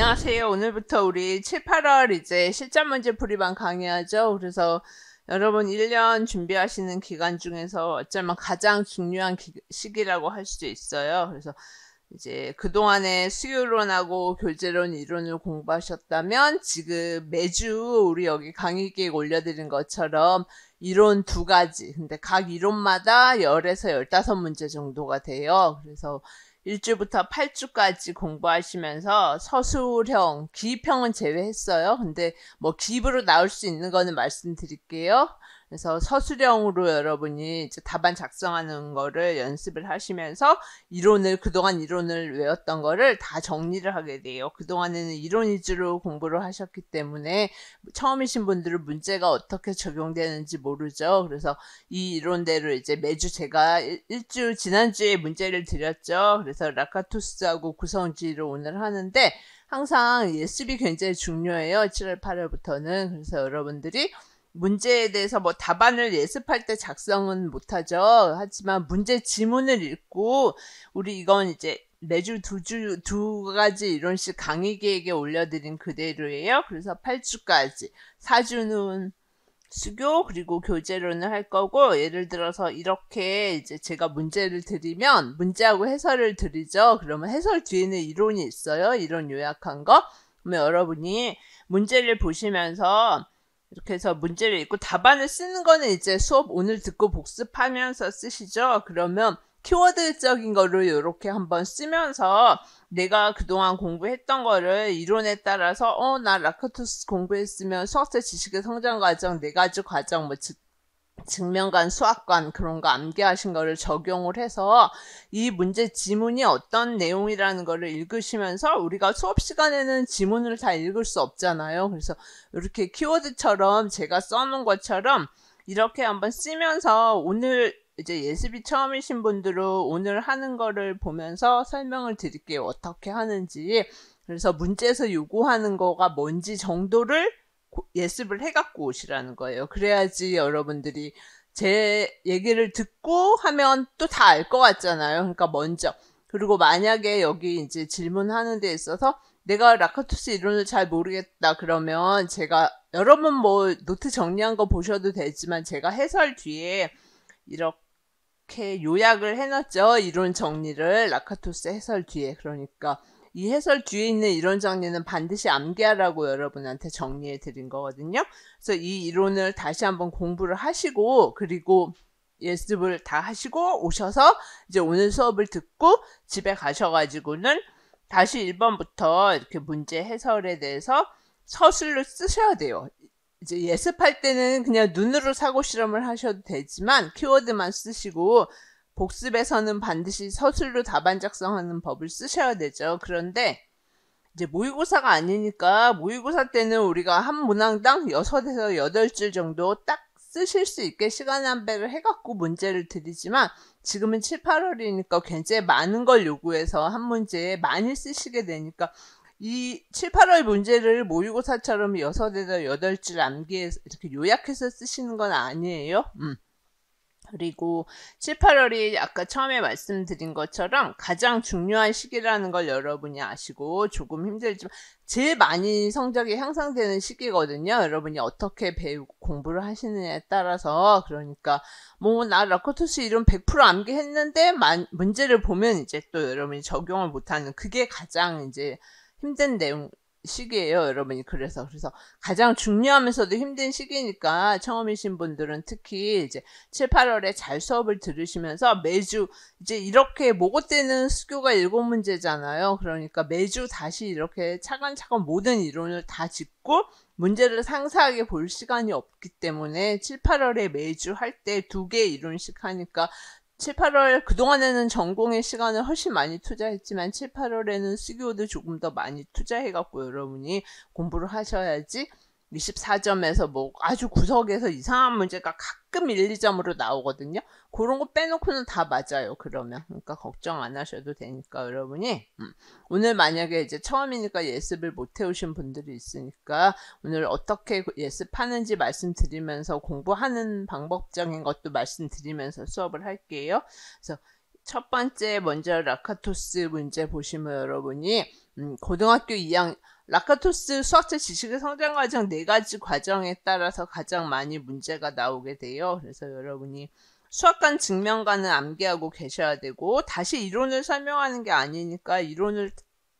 안녕하세요. 오늘부터 우리 7, 8월 이제 실전 문제 풀이반 강의하죠. 그래서 여러분 1년 준비하시는 기간 중에서 어쩌면 가장 중요한 시기라고 할 수 있어요. 그래서 이제 그동안에 수요론하고 교재론 이론을 공부하셨다면 지금 매주 우리 여기 강의 기획 올려드린 것처럼 이론 2가지. 근데 각 이론마다 10에서 15문제 정도가 돼요. 그래서 1주부터 8주까지 공부하시면서 서술형, 기입형은 제외했어요. 근데 뭐 기입으로 나올 수 있는 거는 말씀드릴게요. 그래서 서술형으로 여러분이 이제 답안 작성하는 거를 연습을 하시면서 그동안 이론을 외웠던 거를 다 정리를 하게 돼요. 그동안에는 이론 위주로 공부를 하셨기 때문에 처음이신 분들은 문제가 어떻게 적용되는지 모르죠. 그래서 이 이론대로 이제 매주 제가 지난주에 문제를 드렸죠. 그래서 라카투스하고 구성주의를 오늘 하는데 항상 예습이 굉장히 중요해요. 7월 8월부터는. 그래서 여러분들이 문제에 대해서 뭐 답안을 예습할 때 작성은 못하죠. 하지만 문제 지문을 읽고 우리 이건 이제 매주 2가지 이론씩 강의 계획에 올려드린 그대로예요. 그래서 8주까지 4주는 수교 그리고 교재론을 할 거고, 예를 들어서 이렇게 이제 제가 문제를 드리면 문제하고 해설을 드리죠. 그러면 해설 뒤에는 이론이 있어요. 이론 요약한 거. 그러면 여러분이 문제를 보시면서 이렇게 해서 문제를 읽고 답안을 쓰는 거는 이제 수업 오늘 듣고 복습하면서 쓰시죠. 그러면 키워드적인 거를 이렇게 한번 쓰면서 내가 그동안 공부했던 거를 이론에 따라서 나 라카투스 공부했으면 수학적 지식의 성장 과정, 4가지 과정, 뭐 증명관, 수학관 그런 거 암기하신 거를 적용을 해서 이 문제 지문이 어떤 내용이라는 거를 읽으시면서, 우리가 수업 시간에는 지문을 다 읽을 수 없잖아요. 그래서 이렇게 키워드처럼 제가 써놓은 것처럼 이렇게 한번 쓰면서 오늘 이제 예습이 처음이신 분들은 오늘 하는 거를 보면서 설명을 드릴게요. 어떻게 하는지. 그래서 문제에서 요구하는 거가 뭔지 정도를 예습을 해갖고 오시라는 거예요. 그래야지 여러분들이 제 얘기를 듣고 하면 또 다 알 것 같잖아요. 그러니까 먼저. 그리고 만약에 여기 이제 질문하는 데 있어서 내가 라카투스 이론을 잘 모르겠다 그러면 제가, 여러분 뭐 노트 정리한 거 보셔도 되지만 제가 해설 뒤에 이렇게 요약을 해놨죠. 이론 정리를 라카투스 해설 뒤에. 그러니까 이 해설 뒤에 있는 이론 정리는 반드시 암기하라고 여러분한테 정리해 드린 거거든요. 그래서 이 이론을 다시 한번 공부를 하시고, 그리고 예습을 다 하시고 오셔서 이제 오늘 수업을 듣고 집에 가셔가지고는 다시 1번부터 이렇게 문제 해설에 대해서 서술로 쓰셔야 돼요. 이제 예습할 때는 그냥 눈으로 사고 실험을 하셔도 되지만 키워드만 쓰시고, 복습에서는 반드시 서술로 답안 작성하는 법을 쓰셔야 되죠. 그런데 이제 모의고사가 아니니까 모의고사 때는 우리가 한 문항당 6에서 8줄 정도 딱 쓰실 수 있게 시간 안배를 해갖고 문제를 드리지만, 지금은 7, 8월이니까 굉장히 많은 걸 요구해서 한 문제에 많이 쓰시게 되니까 이 7, 8월 문제를 모의고사처럼 6에서 8줄 암기해서 이렇게 요약해서 쓰시는 건 아니에요. 그리고 7, 8월이 아까 처음에 말씀드린 것처럼 가장 중요한 시기라는 걸 여러분이 아시고, 조금 힘들지만 제일 많이 성적이 향상되는 시기거든요. 여러분이 어떻게 배우고 공부를 하시느냐에 따라서. 그러니까 뭐 나 라카투스 이론 100% 암기했는데 문제를 보면 이제 또 여러분이 적용을 못하는, 그게 가장 이제 힘든 시기예요, 여러분이. 그래서 가장 중요하면서도 힘든 시기니까 처음이신 분들은 특히 이제 7, 8월에 잘 수업을 들으시면서 매주 이제 이렇게 모고 때는 수교가 7문제잖아요. 그러니까 매주 다시 이렇게 차근차근 모든 이론을 다 짚고 문제를 상세하게 볼 시간이 없기 때문에 7, 8월에 매주 할 때 2개 이론씩 하니까 7, 8월, 그동안에는 전공의 시간을 훨씬 많이 투자했지만 7, 8월에는 수교도 조금 더 많이 투자해갖고 여러분이 공부를 하셔야지 24점에서 뭐 아주 구석에서 이상한 문제가 가끔 1, 2점으로 나오거든요. 그런 거 빼놓고는 다 맞아요. 그러면. 그러니까 걱정 안 하셔도 되니까 여러분이. 오늘 만약에 이제 처음이니까 예습을 못 해오신 분들이 있으니까 오늘 어떻게 예습하는지 말씀드리면서 공부하는 방법적인 것도 말씀드리면서 수업을 할게요. 그래서 첫 번째 먼저 라카투스 문제 보시면 여러분이 고등학교 2학년 라카토스 수학적 지식의 성장 과정 4가지 과정에 따라서 가장 많이 문제가 나오게 돼요. 그래서 여러분이 수학관 증명과는 암기하고 계셔야 되고, 다시 이론을 설명하는 게 아니니까 이론을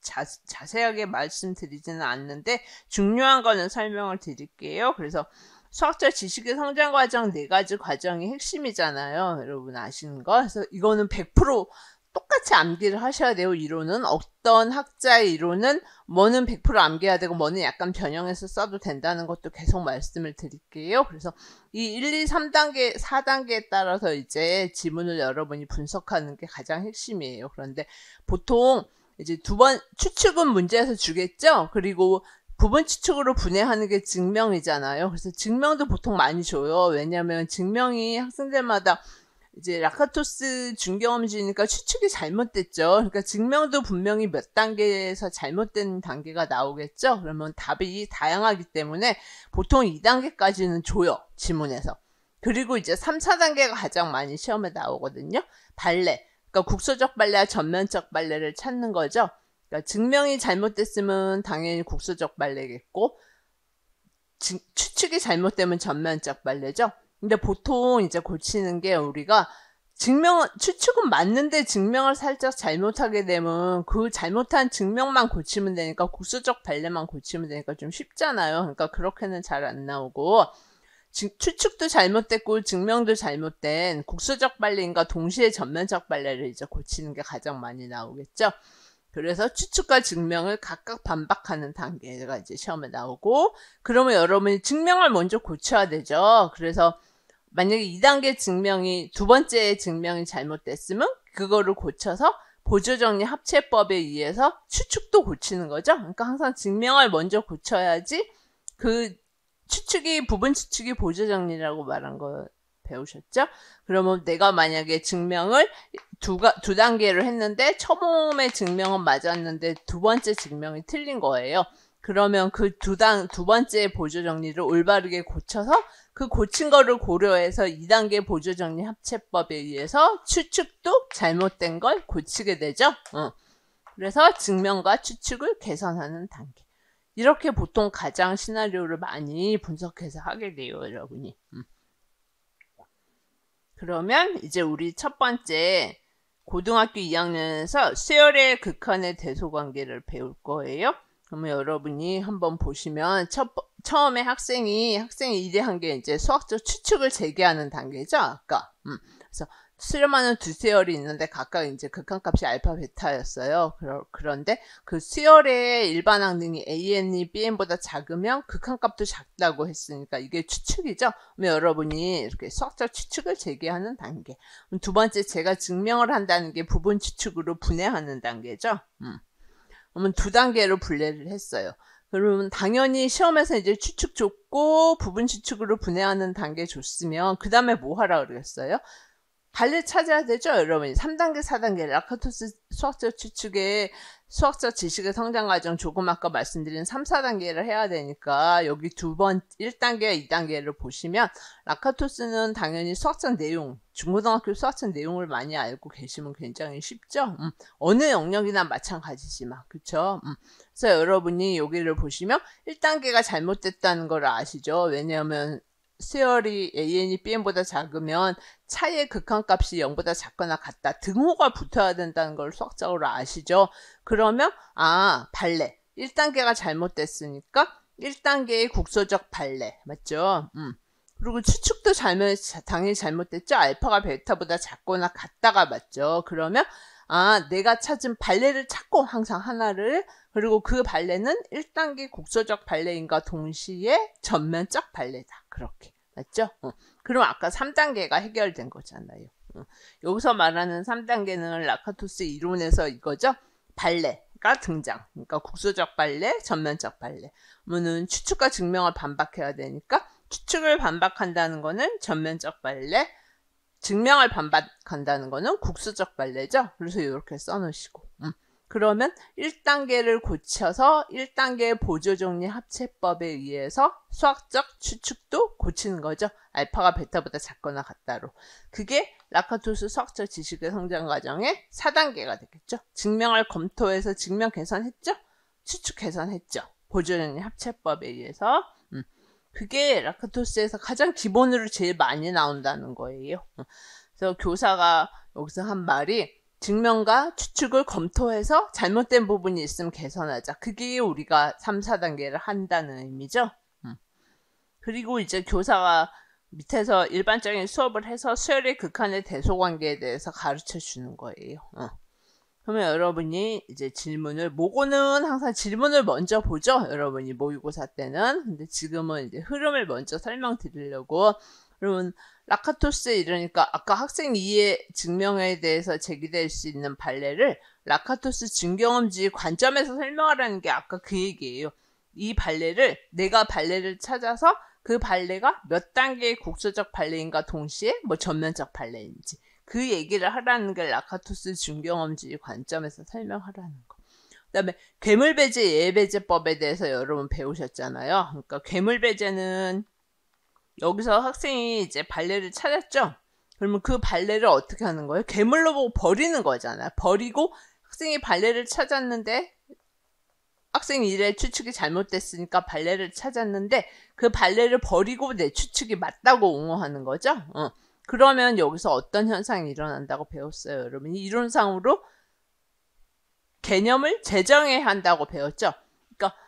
자세하게 말씀드리지는 않는데 중요한 거는 설명을 드릴게요. 그래서 수학적 지식의 성장 과정 4가지 과정이 핵심이잖아요. 여러분 아시는 거. 그래서 이거는 100% 똑같이 암기를 하셔야 돼요. 이론은 어떤 학자의 이론은 뭐는 100% 암기해야 되고 뭐는 약간 변형해서 써도 된다는 것도 계속 말씀을 드릴게요. 그래서 이 1, 2, 3단계, 4단계에 따라서 이제 지문을 여러분이 분석하는 게 가장 핵심이에요. 그런데 보통 이제 2번 추측은 문제에서 주겠죠. 그리고 부분 추측으로 분해하는 게 증명이잖아요. 그래서 증명도 보통 많이 줘요. 왜냐하면 증명이 학생들마다 이제 라카토스 중경험주의니까 추측이 잘못됐죠. 그러니까 증명도 분명히 몇 단계에서 잘못된 단계가 나오겠죠. 그러면 답이 다양하기 때문에 보통 2단계까지는 줘요. 지문에서. 그리고 이제 3, 4단계가 가장 많이 시험에 나오거든요. 발레. 그러니까 국소적 발레와 전면적 발레를 찾는 거죠. 그러니까 증명이 잘못됐으면 당연히 국소적 발레겠고, 추측이 잘못되면 전면적 발레죠. 근데 보통 이제 고치는 게 우리가 추측은 맞는데 증명을 살짝 잘못하게 되면 그 잘못한 증명만 고치면 되니까 국소적 발레만 고치면 되니까 좀 쉽잖아요. 그러니까 그렇게는 잘 안 나오고, 추측도 잘못됐고 증명도 잘못된 국소적 발레인가 동시에 전면적 발레를 이제 고치는 게 가장 많이 나오겠죠. 그래서 추측과 증명을 각각 반박하는 단계가 이제 시험에 나오고, 그러면 여러분이 증명을 먼저 고쳐야 되죠. 그래서 만약에 2단계 증명이, 2번째 증명이 잘못됐으면 그거를 고쳐서 보조정리 합체법에 의해서 추측도 고치는 거죠. 그러니까 항상 증명을 먼저 고쳐야지 그 부분 추측이 보조정리라고 말한 거 배우셨죠? 그러면 내가 만약에 증명을 두 단계를 했는데 처음에 증명은 맞았는데 2번째 증명이 틀린 거예요. 그러면 그 두 번째 보조정리를 올바르게 고쳐서 그 고친 거를 고려해서 2단계 보조정리 합체법에 의해서 추측도 잘못된 걸 고치게 되죠. 그래서 증명과 추측을 개선하는 단계. 이렇게 보통 가장 시나리오를 많이 분석해서 하게 돼요, 여러분이. 그러면 이제 우리 첫 번째 고등학교 2학년에서 수열의 극한의 대소관계를 배울 거예요. 그러면 여러분이 한번 보시면 처음에 학생이 일한 게 이제 수학적 추측을 제기하는 단계죠, 아까. 그래서 수렴하는 2수열이 있는데 각각 이제 극한값이 알파, 베타였어요. 그런데 그 수열의 일반 항등이 AN이 BN보다 작으면 극한값도 작다고 했으니까 이게 추측이죠. 그러면 여러분이 이렇게 수학적 추측을 제기하는 단계. 그럼 2번째 제가 증명을 한다는 게 부분 추측으로 분해하는 단계죠. 그러면 2단계로 분해를 했어요. 그러면 당연히 시험에서 이제 추측 줬고 부분 추측으로 분해하는 단계 줬으면 그 다음에 뭐 하라 그랬어요? 발레 찾아야 되죠, 여러분. 3단계, 4단계 라카토스 수학적 추측의 수학적 지식의 성장 과정 조금 아까 말씀드린 3, 4단계를 해야 되니까 여기 1단계, 2단계를 보시면 라카토스는 당연히 수학적 내용, 중고등학교 수학적 내용을 많이 알고 계시면 굉장히 쉽죠. 어느 영역이나 마찬가지지만, 그쵸? 그래서 여러분이 여기를 보시면 1단계가 잘못됐다는 걸 아시죠? 왜냐하면 수열이 AN이 BN보다 작으면 차이의 극한값이 0보다 작거나 같다. 등호가 붙어야 된다는 걸 수학적으로 아시죠? 그러면 발레 1단계가 잘못됐으니까 1단계의 국소적 발레 맞죠? 그리고 추측도 당연히 잘못됐죠? 알파가 베타보다 작거나 같다가 맞죠? 그러면 내가 찾은 발레를 찾고 항상 하나를, 그리고 그 발레는 1단계 국소적 발레인가 동시에 전면적 발레다. 그렇게. 맞죠? 그럼 아까 3단계가 해결된 거잖아요. 여기서 말하는 3단계는 라카토스 이론에서 이거죠? 발레가 등장. 그러니까 국소적 발레, 전면적 발레. 그러면 추측과 증명을 반박해야 되니까 추측을 반박한다는 거는 전면적 발레, 증명을 반박한다는 거는 국소적 발레죠. 그래서 이렇게 써놓으시고. 그러면 1단계를 고쳐서 1단계 보조정리 합체법에 의해서 수학적 추측도 고치는 거죠. 알파가 베타보다 작거나 같다로. 그게 라카토스 수학적 지식의 성장 과정의 4단계가 되겠죠. 증명을 검토해서 증명 계산했죠. 추측 계산했죠. 보조정리 합체법에 의해서. 그게 라카토스에서 가장 기본으로 제일 많이 나온다는 거예요. 그래서 교사가 여기서 한 말이 증명과 추측을 검토해서 잘못된 부분이 있으면 개선하자. 그게 우리가 3, 4단계를 한다는 의미죠. 그리고 이제 교사가 밑에서 일반적인 수업을 해서 수열의 극한의 대소관계에 대해서 가르쳐 주는 거예요. 그러면 여러분이 이제 모고는 항상 질문을 먼저 보죠. 여러분이 모의고사 때는. 근데 지금은 이제 흐름을 먼저 설명드리려고. 여러분, 라카토스에 이르니까 아까 학생 이해 증명에 대해서 제기될 수 있는 발레를 라카토스 증경험주의 관점에서 설명하라는 게 아까 그 얘기예요. 이 발레를 내가 발레를 찾아서 그 발레가 몇 단계의 국소적 발레인가 동시에 뭐 전면적 발레인지 그 얘기를 하라는 게 라카토스 증경험주의 관점에서 설명하라는 거. 그 다음에 괴물배제 예배제법에 대해서 여러분 배우셨잖아요. 그러니까 괴물배제는 여기서 학생이 이제 발레를 찾았죠. 그러면 그 발레를 어떻게 하는 거예요? 괴물로 보고 버리는 거잖아요. 버리고 학생이 발레를 찾았는데 학생 일의 추측이 잘못됐으니까 발레를 찾았는데 그 발레를 버리고 내 추측이 맞다고 옹호하는 거죠. 그러면 여기서 어떤 현상이 일어난다고 배웠어요, 여러분이? 이론상으로 개념을 재정해야 한다고 배웠죠. 그러니까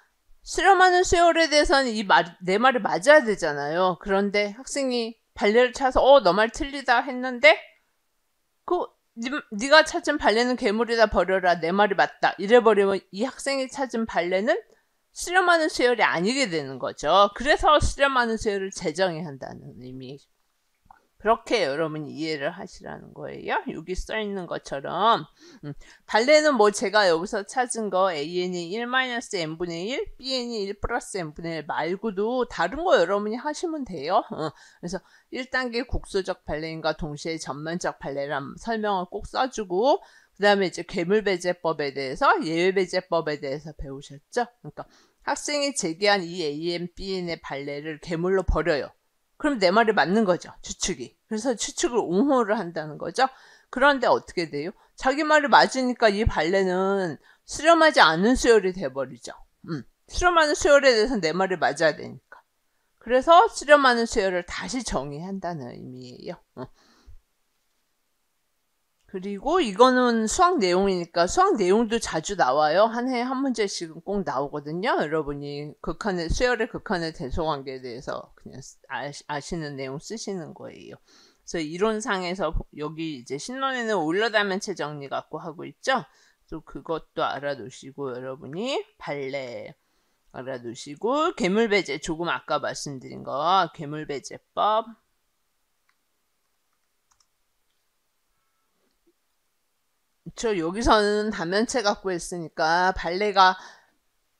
수렴하는 수열에 대해서는 내 말이 맞아야 되잖아요. 그런데 학생이 발레를 찾아서 너 말 틀리다 했는데 네가 찾은 발레는 괴물이다 버려라. 내 말이 맞다. 이래버리면 이 학생이 찾은 발레는 수렴하는 수열이 아니게 되는 거죠. 그래서 수렴하는 수열을 재정해야 한다는 의미. 그렇게 여러분이 이해를 하시라는 거예요. 여기 써 있는 것처럼 발레는 뭐 제가 여기서 찾은 거 AN이 1-n분의 1, BN이 1 플러스 n분의 1 말고도 다른 거 여러분이 하시면 돼요. 그래서 1단계 국소적 발레인과 동시에 전면적 발레란 설명을 꼭 써주고 그 다음에 이제 괴물배제법에 대해서 예외배제법에 대해서 배우셨죠. 그러니까 학생이 제기한 이 AN, BN의 발레를 괴물로 버려요. 그럼 내 말이 맞는 거죠. 추측이. 그래서 추측을 옹호를 한다는 거죠. 그런데 어떻게 돼요? 자기 말이 맞으니까 이 발레는 수렴하지 않은 수열이 돼버리죠. 수렴하는 수열에 대해서 내 말이 맞아야 되니까. 그래서 수렴하는 수열을 다시 정의한다는 의미예요. 그리고 이거는 수학 내용이니까 수학 내용도 자주 나와요. 한 해에 한 문제씩은 꼭 나오거든요. 여러분이 수열의 극한의 대소관계에 대해서 그냥 아시는 내용 쓰시는 거예요. 그래서 이론상에서 여기 이제 신론에는 올러다면체 정리 갖고 하고 있죠. 또 그것도 알아두시고 여러분이 발레 알아두시고 괴물배제 조금 아까 말씀드린 거 괴물배제법 여기서는 다면체 갖고 했으니까 발레가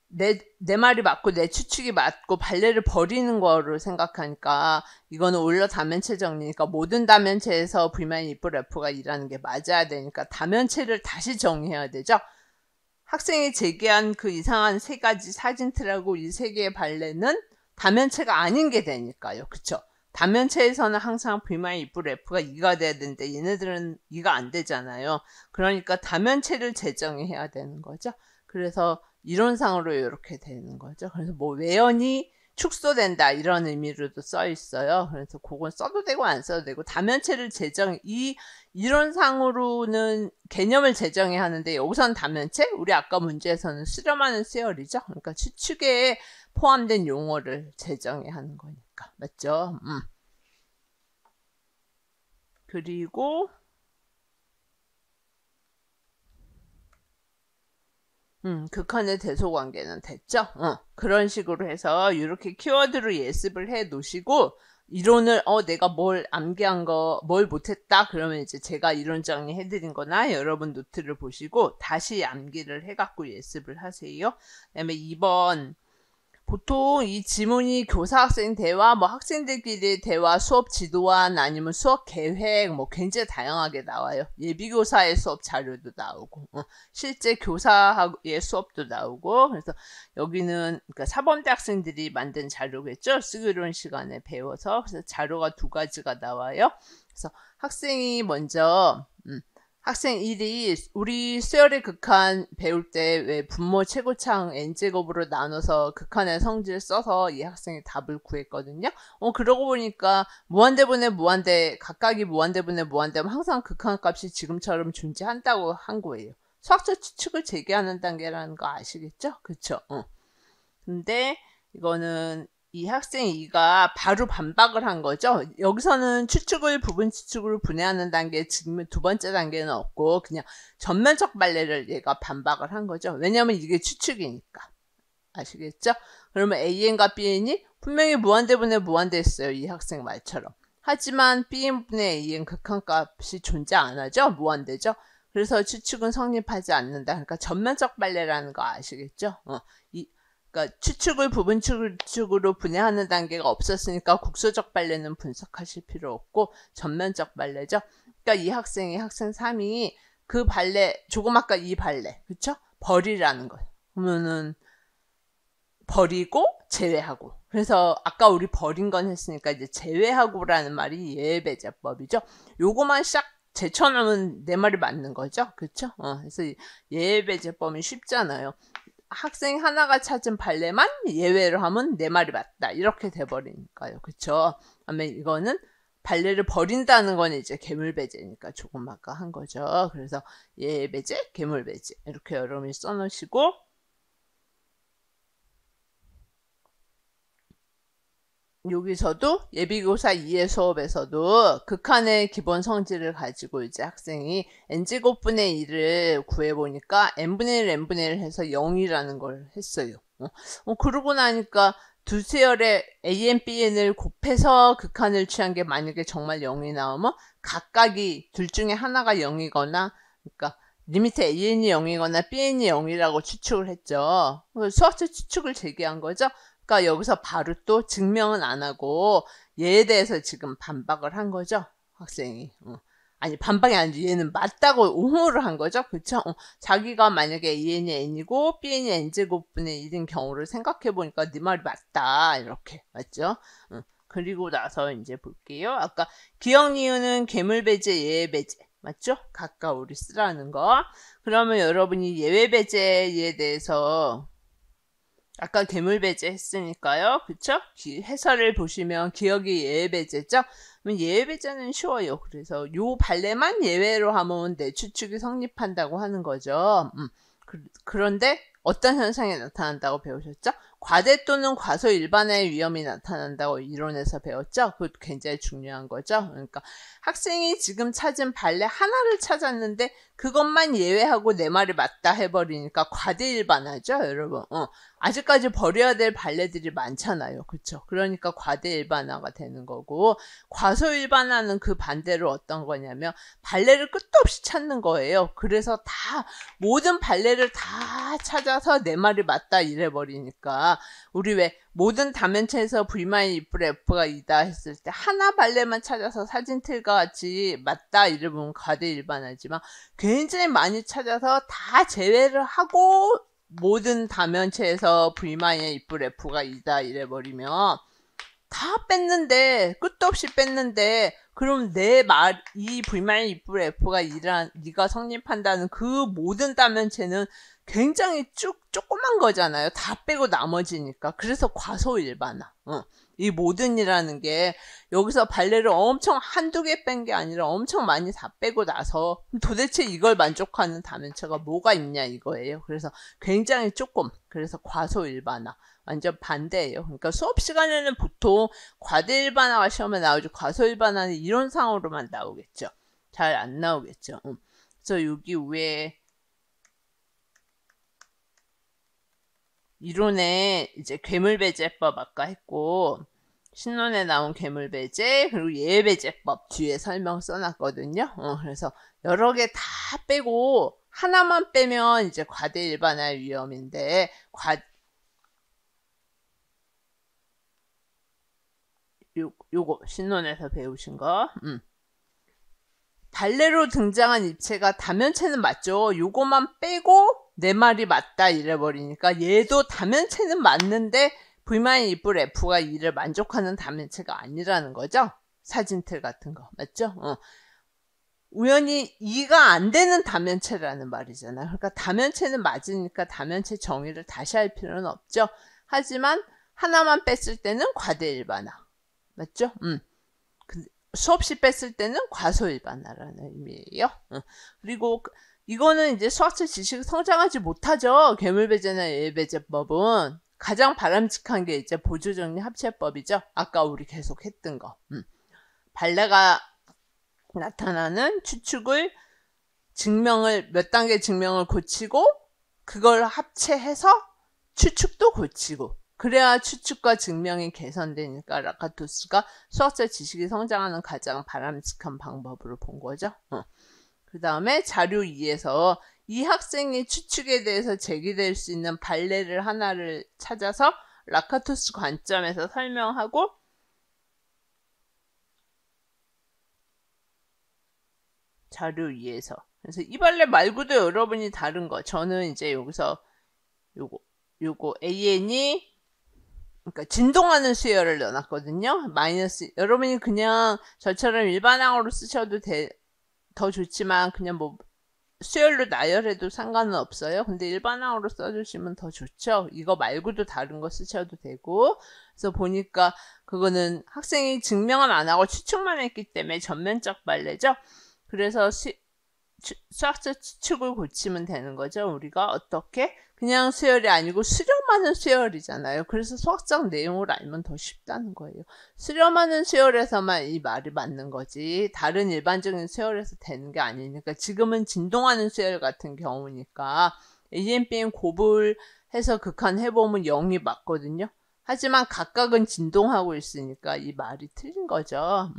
내 말이 맞고 내 추측이 맞고 발레를 버리는 거를 생각하니까 이거는 올러 다면체 정리니까 모든 다면체에서 V-F가 일하는 게 맞아야 되니까 다면체를 다시 정의해야 되죠. 학생이 제기한 그 이상한 세 가지 사진틀하고 이 세 개의 발레는 다면체가 아닌 게 되니까요. 그쵸? 다면체에서는 항상 V-F가 2가 돼야 되는데 얘네들은 2가 안 되잖아요. 그러니까 다면체를 재정해야 되는 거죠. 그래서 이론상으로 이렇게 되는 거죠. 그래서 뭐 외연이 축소된다 이런 의미로도 써 있어요. 그래서 그건 써도 되고 안 써도 되고 다면체를 이 이론상으로는 개념을 재정해야 하는데 여기서는 다면체 우리 아까 문제에서는 수렴하는 수열이죠. 그러니까 추측에 포함된 용어를 재정해야 하는 거니까 맞죠? 그리고 극한의 대소관계는 됐죠? 그런 식으로 해서 이렇게 키워드로 예습을 해 놓으시고 이론을 내가 뭘 암기한 거 뭘 못했다 그러면 이제 제가 이론 정리해 드린 거나 여러분 노트를 보시고 다시 암기를 해 갖고 예습을 하세요. 그다음에 2번 보통 이 지문이 교사 학생 대화, 뭐 학생들끼리 대화, 수업 지도안 아니면 수업 계획 뭐 굉장히 다양하게 나와요. 예비교사의 수업 자료도 나오고 실제 교사의 수업도 나오고 그래서 여기는 그러니까 사범대 학생들이 만든 자료겠죠. 쓰기로운 시간에 배워서 그래서 자료가 두 가지가 나와요. 그래서 학생이 먼저 학생 1이 우리 수열의 극한 배울 때 왜 분모 최고창 n제곱으로 나눠서 극한의 성질 써서 이 학생이 답을 구했거든요. 그러고 보니까 무한대분의 무한대 각각이 무한대분의 무한대면 항상 극한 값이 지금처럼 존재한다고 한 거예요. 수학적 추측을 재개하는 단계라는 거 아시겠죠? 그쵸? 근데 이거는 이 학생 2가 바로 반박을 한 거죠. 여기서는 추측을 부분 추측으로 분해하는 단계, 지금 두 번째 단계는 없고 그냥 전면적 발레를 얘가 반박을 한 거죠. 왜냐면 이게 추측이니까. 아시겠죠? 그러면 AN과 BN이 분명히 무한대분의 무한대였어요. 이 학생 말처럼. 하지만 BN분의 AN 극한값이 존재 안 하죠? 무한대죠? 그래서 추측은 성립하지 않는다. 그러니까 전면적 발레라는 거 아시겠죠? 그러니까 추측을 부분 추측으로 분해하는 단계가 없었으니까 국소적 발레는 분석하실 필요 없고 전면적 발레죠. 그러니까 이 학생이 학생 3이 그 발레 조금 아까 이 발레 그쵸? 버리라는 거예요. 그러면은 버리고 제외하고 그래서 아까 우리 버린 건 했으니까 이제 제외하고라는 말이 예외배제법이죠. 요거만 싹 제쳐놓으면 내 말이 맞는 거죠. 그쵸? 그래서 예외배제법이 쉽잖아요. 학생 하나가 찾은 발레만 예외로 하면 내 말이 맞다. 이렇게 돼버리니까요. 그쵸? 그다음에 이거는 발레를 버린다는 건 이제 괴물배제니까 조금 아까 한 거죠. 그래서 예배제, 괴물배제 이렇게 여러분이 써놓으시고 여기서도 예비교사 2의 수업에서도 극한의 기본 성질을 가지고 이제 학생이 n제곱분의 1을 구해보니까 n분의 1, n분의 1 해서 0이라는 걸 했어요. 그러고 나니까 두 세열의 an, bn을 곱해서 극한을 취한 게 만약에 정말 0이 나오면 각각이 둘 중에 하나가 0이거나 그러니까 리미트 an이 0이거나 bn이 0이라고 추측을 했죠. 수학적 추측을 제기한 거죠. 그러니까 여기서 바로 또 증명은 안 하고 얘에 대해서 지금 반박을 한 거죠. 학생이. 아니 반박이 아니지 얘는 맞다고 옹호를 한 거죠. 그쵸? 자기가 만약에 AN이 N이고 BN이 N제곱분의 1인 경우를 생각해보니까 네 말이 맞다. 이렇게 맞죠? 그리고 나서 이제 볼게요. 아까 기억 니은은 괴물배제 예외배제 맞죠? 각각 우리 쓰라는 거. 그러면 여러분이 예외배제에 대해서 아까 괴물배제 했으니까요. 그쵸? 해설을 보시면 기억이 예외배제죠? 그러면 예외배제는 쉬워요. 그래서 요 발레만 예외로 하면 내 추측이 성립한다고 하는 거죠. 그런데 어떤 현상이 나타난다고 배우셨죠? 과대 또는 과소 일반화의 위험이 나타난다고 이론에서 배웠죠? 그것도 굉장히 중요한 거죠. 그러니까 학생이 지금 찾은 발레 하나를 찾았는데 그것만 예외하고 내 말이 맞다 해버리니까 과대 일반화죠, 여러분. 아직까지 버려야 될 발레들이 많잖아요. 그쵸? 그러니까 과대 일반화가 되는 거고 과소 일반화는 그 반대로 어떤 거냐면 발레를 끝도 없이 찾는 거예요. 그래서 다 모든 발레를 다 찾아서 내 말이 맞다 이래버리니까 우리 왜 모든 다면체에서 V-F가 2다 했을 때 하나 발레만 찾아서 사진틀과 같이 맞다 이러면 과대 일반화지만 굉장히 많이 찾아서 다 제외를 하고 모든 다면체에서 V-F가 2다 이래버리면 다 뺐는데 끝도 없이 뺐는데 그럼 내 말 이 V-F가 2란 네가 성립한다는 그 모든 다면체는 굉장히 조그만 거잖아요. 다 빼고 나머지니까. 그래서 과소일반화. 이 모든이라는 게 여기서 발레를 엄청 한두 개 뺀 게 아니라 엄청 많이 다 빼고 나서 도대체 이걸 만족하는 다면체가 뭐가 있냐 이거예요. 그래서 굉장히 조금. 그래서 과소일반화. 완전 반대예요. 그러니까 수업 시간에는 보통 과대일반화가 시험에 나오지 과소일반화는 이론상으로만 나오겠죠. 잘 안 나오겠죠. 그래서 여기 위에 이론에 이제 괴물배제법 아까 했고 신론에 나온 괴물배제 그리고 예외배제법 뒤에 설명 써놨거든요. 그래서 여러 개 다 빼고 하나만 빼면 이제 과대일반화 위험인데 요거 신론에서 배우신 거. 발레로 등장한 입체가 다면체는 맞죠. 요거만 빼고 내 말이 맞다 이래버리니까 얘도 다면체는 맞는데 V-F가 이를 만족하는 다면체가 아니라는 거죠. 사진틀 같은 거 맞죠? 우연히 2가 안 되는 다면체라는 말이잖아요. 그러니까 다면체는 맞으니까 다면체 정의를 다시 할 필요는 없죠. 하지만 하나만 뺐을 때는 과대일반화 맞죠? 수없이 뺐을 때는 과소일반화라는 의미예요. 그리고 이거는 이제 수학적 지식이 성장하지 못하죠. 괴물배제나 예외배제법은 가장 바람직한 게 이제 보조정리 합체법이죠. 아까 우리 계속 했던 거. 발레가 나타나는 추측을 몇 단계 증명을 고치고 그걸 합체해서 추측도 고치고 그래야 추측과 증명이 개선되니까 라카토스가 수학적 지식이 성장하는 가장 바람직한 방법으로 본 거죠. 그 다음에 자료 2에서 이 학생이 추측에 대해서 제기될 수 있는 발레를 하나를 찾아서 라카토스 관점에서 설명하고 자료 2에서 그래서 이 발레 말고도 여러분이 다른 거 저는 이제 여기서 요거 AN이 그러니까 진동하는 수열을 넣어놨거든요. 마이너스 여러분이 그냥 저처럼 일반항으로 쓰셔도 더 좋지만 그냥 뭐 수열로 나열해도 상관은 없어요. 근데 일반항으로 써주시면 더 좋죠. 이거 말고도 다른 거 쓰셔도 되고 그래서 보니까 그거는 학생이 증명은 안 하고 추측만 했기 때문에 전면적 발레죠. 그래서 수학적 추측을 고치면 되는 거죠. 우리가 어떻게? 그냥 수열이 아니고 수렴하는 수열이잖아요. 그래서 수학적 내용을 알면 더 쉽다는 거예요. 수렴하는 수열에서만 이 말이 맞는 거지 다른 일반적인 수열에서 되는 게 아니니까 지금은 진동하는 수열 같은 경우니까 AMPM 곱을해서 극한해보면 0이 맞거든요. 하지만 각각은 진동하고 있으니까 이 말이 틀린 거죠.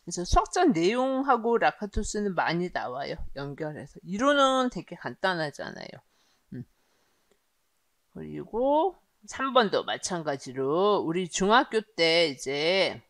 그래서 수학적 내용하고 라카토스는 많이 나와요. 연결해서. 이론은 되게 간단하잖아요. 그리고 3번도 마찬가지로 우리 중학교 때 이제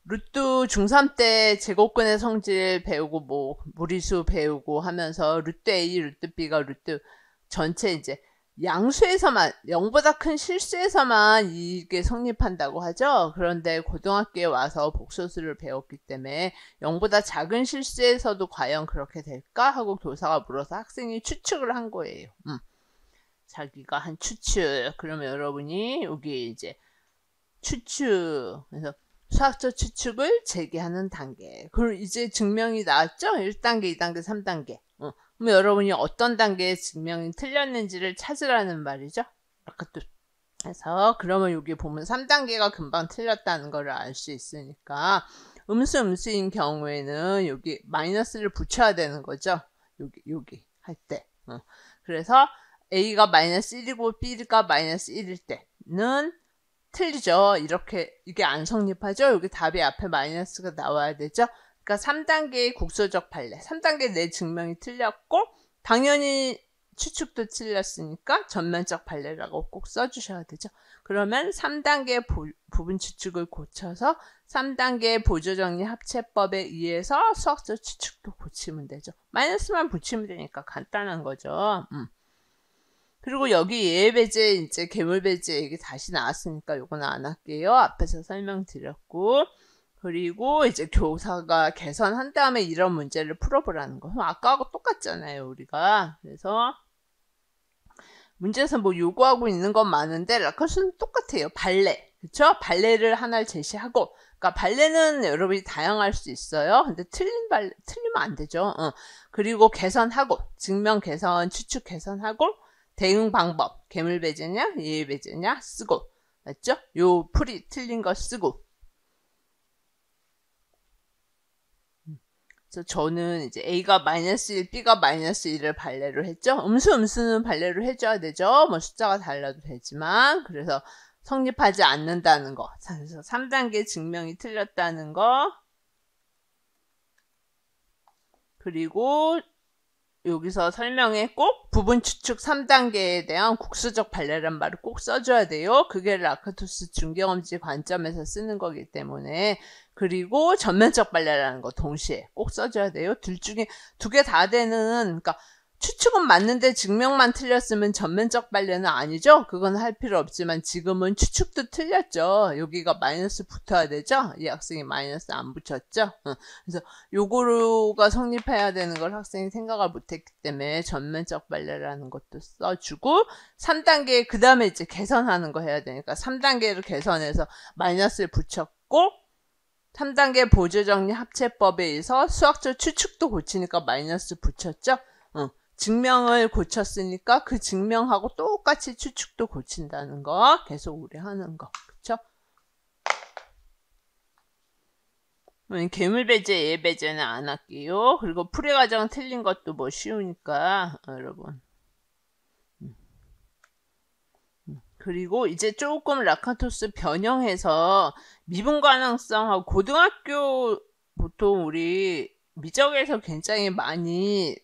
루트 중3 때 제곱근의 성질 배우고 뭐 무리수 배우고 하면서 루트 A, 루트 B가 루트 전체 이제 양수에서만 0보다 큰 실수에서만 이게 성립한다고 하죠. 그런데 고등학교에 와서 복소수를 배웠기 때문에 0보다 작은 실수에서도 과연 그렇게 될까 하고 교사가 물어서 학생이 추측을 한 거예요. 자기가 한 추측. 그러면 여러분이 여기 이제 추측. 그래서 수학적 추측을 제기하는 단계. 그리고 이제 증명이 나왔죠? 1단계, 2단계, 3단계. 그럼 여러분이 어떤 단계에 증명이 틀렸는지를 찾으라는 말이죠. 그래서 그러면 여기 보면 3단계가 금방 틀렸다는 걸 알 수 있으니까 음수인 경우에는 여기 마이너스를 붙여야 되는 거죠. 여기 할 때. 그래서 A가 마이너스 1이고 B가 마이너스 1일 때는 틀리죠. 이게 안 성립하죠. 여기 답이 앞에 마이너스가 나와야 되죠. 그러니까 3단계의 국소적 발레. 3단계 내 증명이 틀렸고 당연히 추측도 틀렸으니까 전면적 발레라고 꼭 써주셔야 되죠. 그러면 3단계 부분 추측을 고쳐서 3단계 보조정리 합체법에 의해서 수학적 추측도 고치면 되죠. 마이너스만 붙이면 되니까 간단한 거죠. 그리고 여기 예외배제 이제 괴물배제 얘기 다시 나왔으니까 요거는 안 할게요. 앞에서 설명드렸고 그리고 이제 교사가 개선한 다음에 이런 문제를 풀어보라는 거. 아까하고 똑같잖아요, 우리가. 그래서 문제에서 뭐 요구하고 있는 건 많은데 라카토스는 똑같아요. 발레. 그쵸? 발레를 하나를 제시하고 그러니까 발레는 여러분이 다양할 수 있어요. 근데 틀리면 안 되죠. 그리고 개선하고 증명 개선, 추측 개선하고 대응 방법, 괴물배제냐, 예외배제냐 쓰고 맞죠? 요 풀이 틀린 거 쓰고 그래서 저는 이제 A가 마이너스 1, B가 마이너스 1을 발레로 했죠. 음수는 발레로 해줘야 되죠. 뭐 숫자가 달라도 되지만 그래서 성립하지 않는다는 거. 그래서 3단계 증명이 틀렸다는 거. 그리고 여기서 설명에 꼭 부분 추측 3단계에 대한 국수적 발레란 말을 꼭 써줘야 돼요. 그게 라크투스 중경험지 관점에서 쓰는 거기 때문에. 그리고 전면적 발레라는 거 동시에 꼭 써줘야 돼요. 둘 중에 두 개 다 되는, 그러니까 추측은 맞는데 증명만 틀렸으면 전면적 발레는 아니죠? 그건 할 필요 없지만 지금은 추측도 틀렸죠. 여기가 마이너스 붙어야 되죠? 이 학생이 마이너스 안 붙였죠? 그래서 요거가 성립해야 되는 걸 학생이 생각을 못했기 때문에 전면적 발레라는 것도 써주고 3단계 그 다음에 이제 개선하는 거 해야 되니까 3단계를 개선해서 마이너스를 붙였고 3단계 보조정리 합체법에 의해서 수학적 추측도 고치니까 마이너스 붙였죠? 증명을 고쳤으니까 그 증명하고 똑같이 추측도 고친다는 거 계속 우리 하는 거. 그쵸? 괴물배제, 예배제는 안 할게요. 그리고 풀이 과정 틀린 것도 뭐 쉬우니까 여러분. 그리고 이제 조금 라카토스 변형해서 미분 가능성하고 고등학교 보통 우리 미적에서 굉장히 많이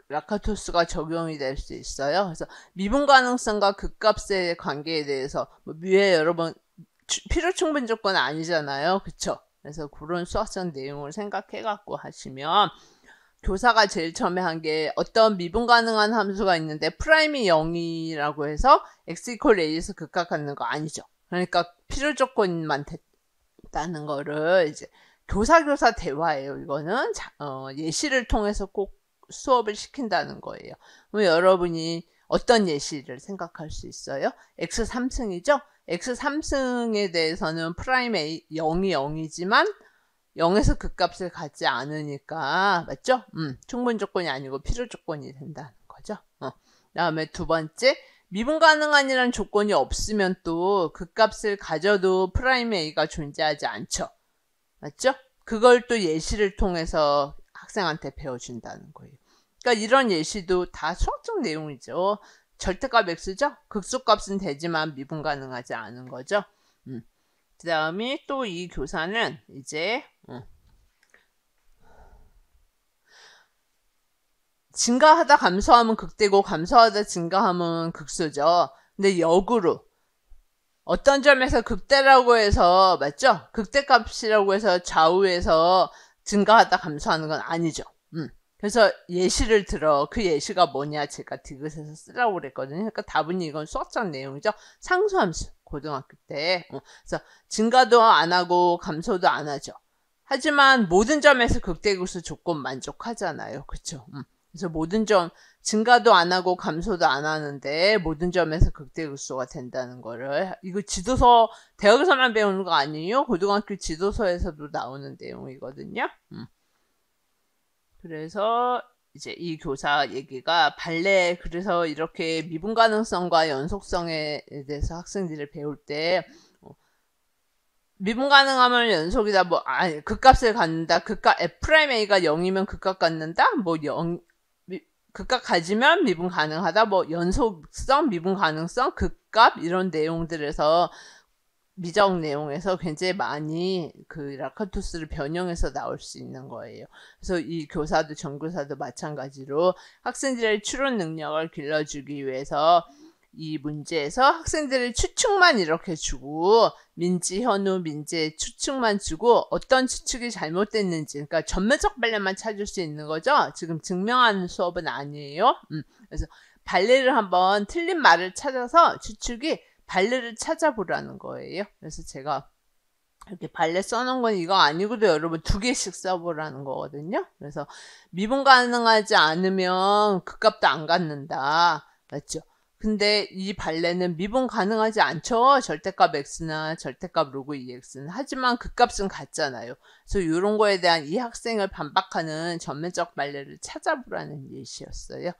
라카토스가 적용이 될 수 있어요. 그래서 미분 가능성과 극값의 관계에 대해서 위에 여러분 필요 충분 조건 아니잖아요. 그쵸? 그래서 그런 수학적 내용을 생각해 갖고 하시면 교사가 제일 처음에 한 게 어떤 미분 가능한 함수가 있는데 프라임이 0이라고 해서 x 이퀄 a에서 극값 갖는 거 아니죠. 그러니까 필요 조건만 됐다는 거를 이제 교사 대화예요. 이거는 예시를 통해서 꼭 수업을 시킨다는 거예요. 그럼 여러분이 어떤 예시를 생각할 수 있어요? x 3승이죠? x 3승에 대해서는 프라임 a 0이 0이지만 0에서 극값을 갖지 않으니까 맞죠? 충분 조건이 아니고 필요 조건이 된다는 거죠. 다음에 두 번째 미분 가능한이라는 조건이 없으면 또 극값을 가져도 프라임 a가 존재하지 않죠. 맞죠? 그걸 또 예시를 통해서 학생한테 배워준다는 거예요. 그러니까 이런 예시도 다 수학적 내용이죠. 절대값 x죠? 극소값은 되지만 미분 가능하지 않은 거죠. 그 다음에 또 이 교사는 이제 증가하다 감소하면 극대고 감소하다 증가하면 극소죠. 근데 역으로 어떤 점에서 극대라고 해서 맞죠? 극대값이라고 해서 좌우에서 증가하다 감소하는 건 아니죠. 그래서 예시를 들어. 그 예시가 뭐냐 제가 디귿에서 쓰라고 그랬거든요. 그러니까 답은 이건 수학적 내용이죠. 상수함수 고등학교 때. 그래서 증가도 안 하고 감소도 안 하죠. 하지만 모든 점에서 극대극소 조건 만족하잖아요. 그쵸? 그래서 모든 점 증가도 안 하고 감소도 안 하는데 모든 점에서 극대극소가 된다는 거를 이거 지도서 대학에서만 배우는 거 아니에요? 고등학교 지도서에서도 나오는 내용이거든요. 그래서 이제 이 교사 얘기가 발레 그래서 이렇게 미분 가능성과 연속성에 대해서 학생들을 배울 때 미분 가능하면 연속이다 뭐 아니 극값을 갖는다 극값 F'A가 0이면 극값 갖는다 뭐 0 극값 가지면 미분 가능하다 뭐 연속성 미분 가능성 극값 이런 내용들에서 미적 내용에서 굉장히 많이 그 라카토스를 변형해서 나올 수 있는 거예요. 그래서 이 교사도 전교사도 마찬가지로 학생들의 추론 능력을 길러주기 위해서 이 문제에서 학생들의 추측만 이렇게 주고 민지, 현우, 민지의 추측만 주고 어떤 추측이 잘못됐는지 그러니까 전면적 발레만 찾을 수 있는 거죠. 지금 증명하는 수업은 아니에요. 그래서 발레를 한번 틀린 말을 찾아서 추측이 발레를 찾아보라는 거예요. 그래서 제가 이렇게 발레 써놓은 건 이거 아니고도 여러분 2개씩 써보라는 거거든요. 그래서 미분 가능하지 않으면 극값도 안 갖는다. 맞죠? 근데 이 발레는 미분 가능하지 않죠. 절대값 x나 절대값 로그 2x는. 하지만 극값은 같잖아요. 그래서 이런 거에 대한 이 학생을 반박하는 전면적 발레를 찾아보라는 예시였어요.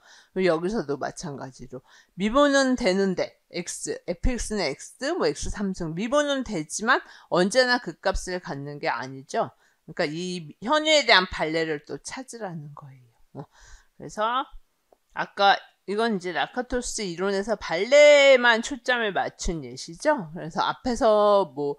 여기서도 마찬가지로 미분은 되는데 x, fx는 x, 뭐 x 3승 미분은 되지만 언제나 극값을 갖는 게 아니죠. 그러니까 이 현유에 대한 발레를 또 찾으라는 거예요. 그래서 아까 이건 이제 라카토스 이론에서 발레만 초점을 맞춘 예시죠. 그래서 앞에서 뭐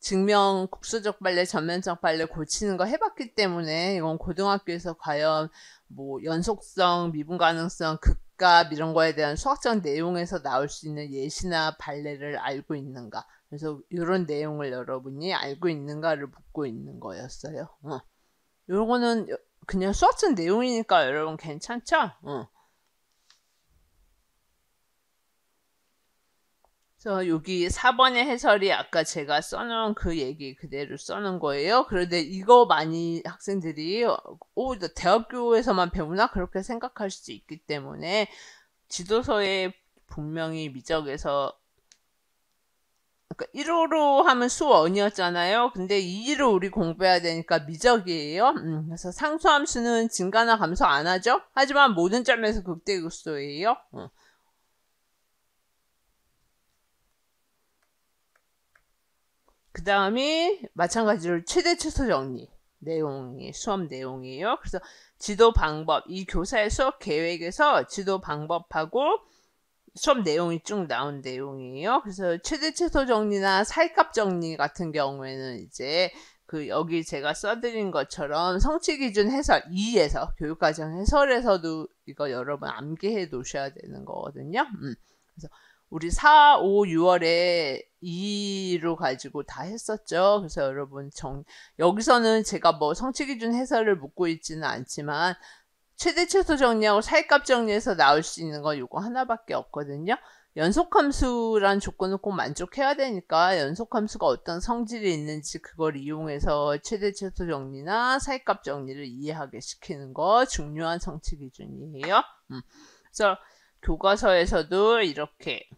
직면 국소적 발레, 전면적 발레 고치는 거 해봤기 때문에 이건 고등학교에서 과연 뭐 연속성, 미분 가능성, 극값 이런 거에 대한 수학적 내용에서 나올 수 있는 예시나 발레를 알고 있는가. 그래서 이런 내용을 여러분이 알고 있는가를 묻고 있는 거였어요. 요거는 그냥 수학적 내용이니까 여러분 괜찮죠? 그래서 여기 4번의 해설이 아까 제가 써놓은 그 얘기 그대로 써놓은 거예요. 그런데 이거 많이 학생들이 나 대학교에서만 배우나? 그렇게 생각할 수 있기 때문에 지도서에 분명히 미적에서 그러니까 1호로 하면 수원이었잖아요. 근데 2로 우리 공부해야 되니까 미적이에요. 그래서 상수함수는 증가나 감소 안 하죠. 하지만 모든 점에서 극대극소예요. 그 다음이 마찬가지로 최대 최소 정리 내용이 수업 내용이에요. 그래서 지도 방법, 이 교사의 수업 계획에서 지도 방법하고 수업 내용이 쭉 나온 내용이에요. 그래서 최대 최소 정리나 사이값 정리 같은 경우에는 이제 그 여기 제가 써드린 것처럼 성취 기준 해설 2에서 교육과정 해설에서도 이거 여러분 암기해 놓으셔야 되는 거거든요. 그래서 우리 4, 5, 6월에 2로 가지고 다 했었죠. 그래서 여러분 여기서는 제가 뭐 성취 기준 해설을 묻고 있지는 않지만 최대 최소 정리하고 사이값 정리해서 나올 수 있는 건 이거 하나밖에 없거든요. 연속함수란 조건을 꼭 만족해야 되니까 연속함수가 어떤 성질이 있는지 그걸 이용해서 최대 최소 정리나 사이값 정리를 이해하게 시키는 거 중요한 성취 기준이에요. 그래서 교과서에서도 이렇게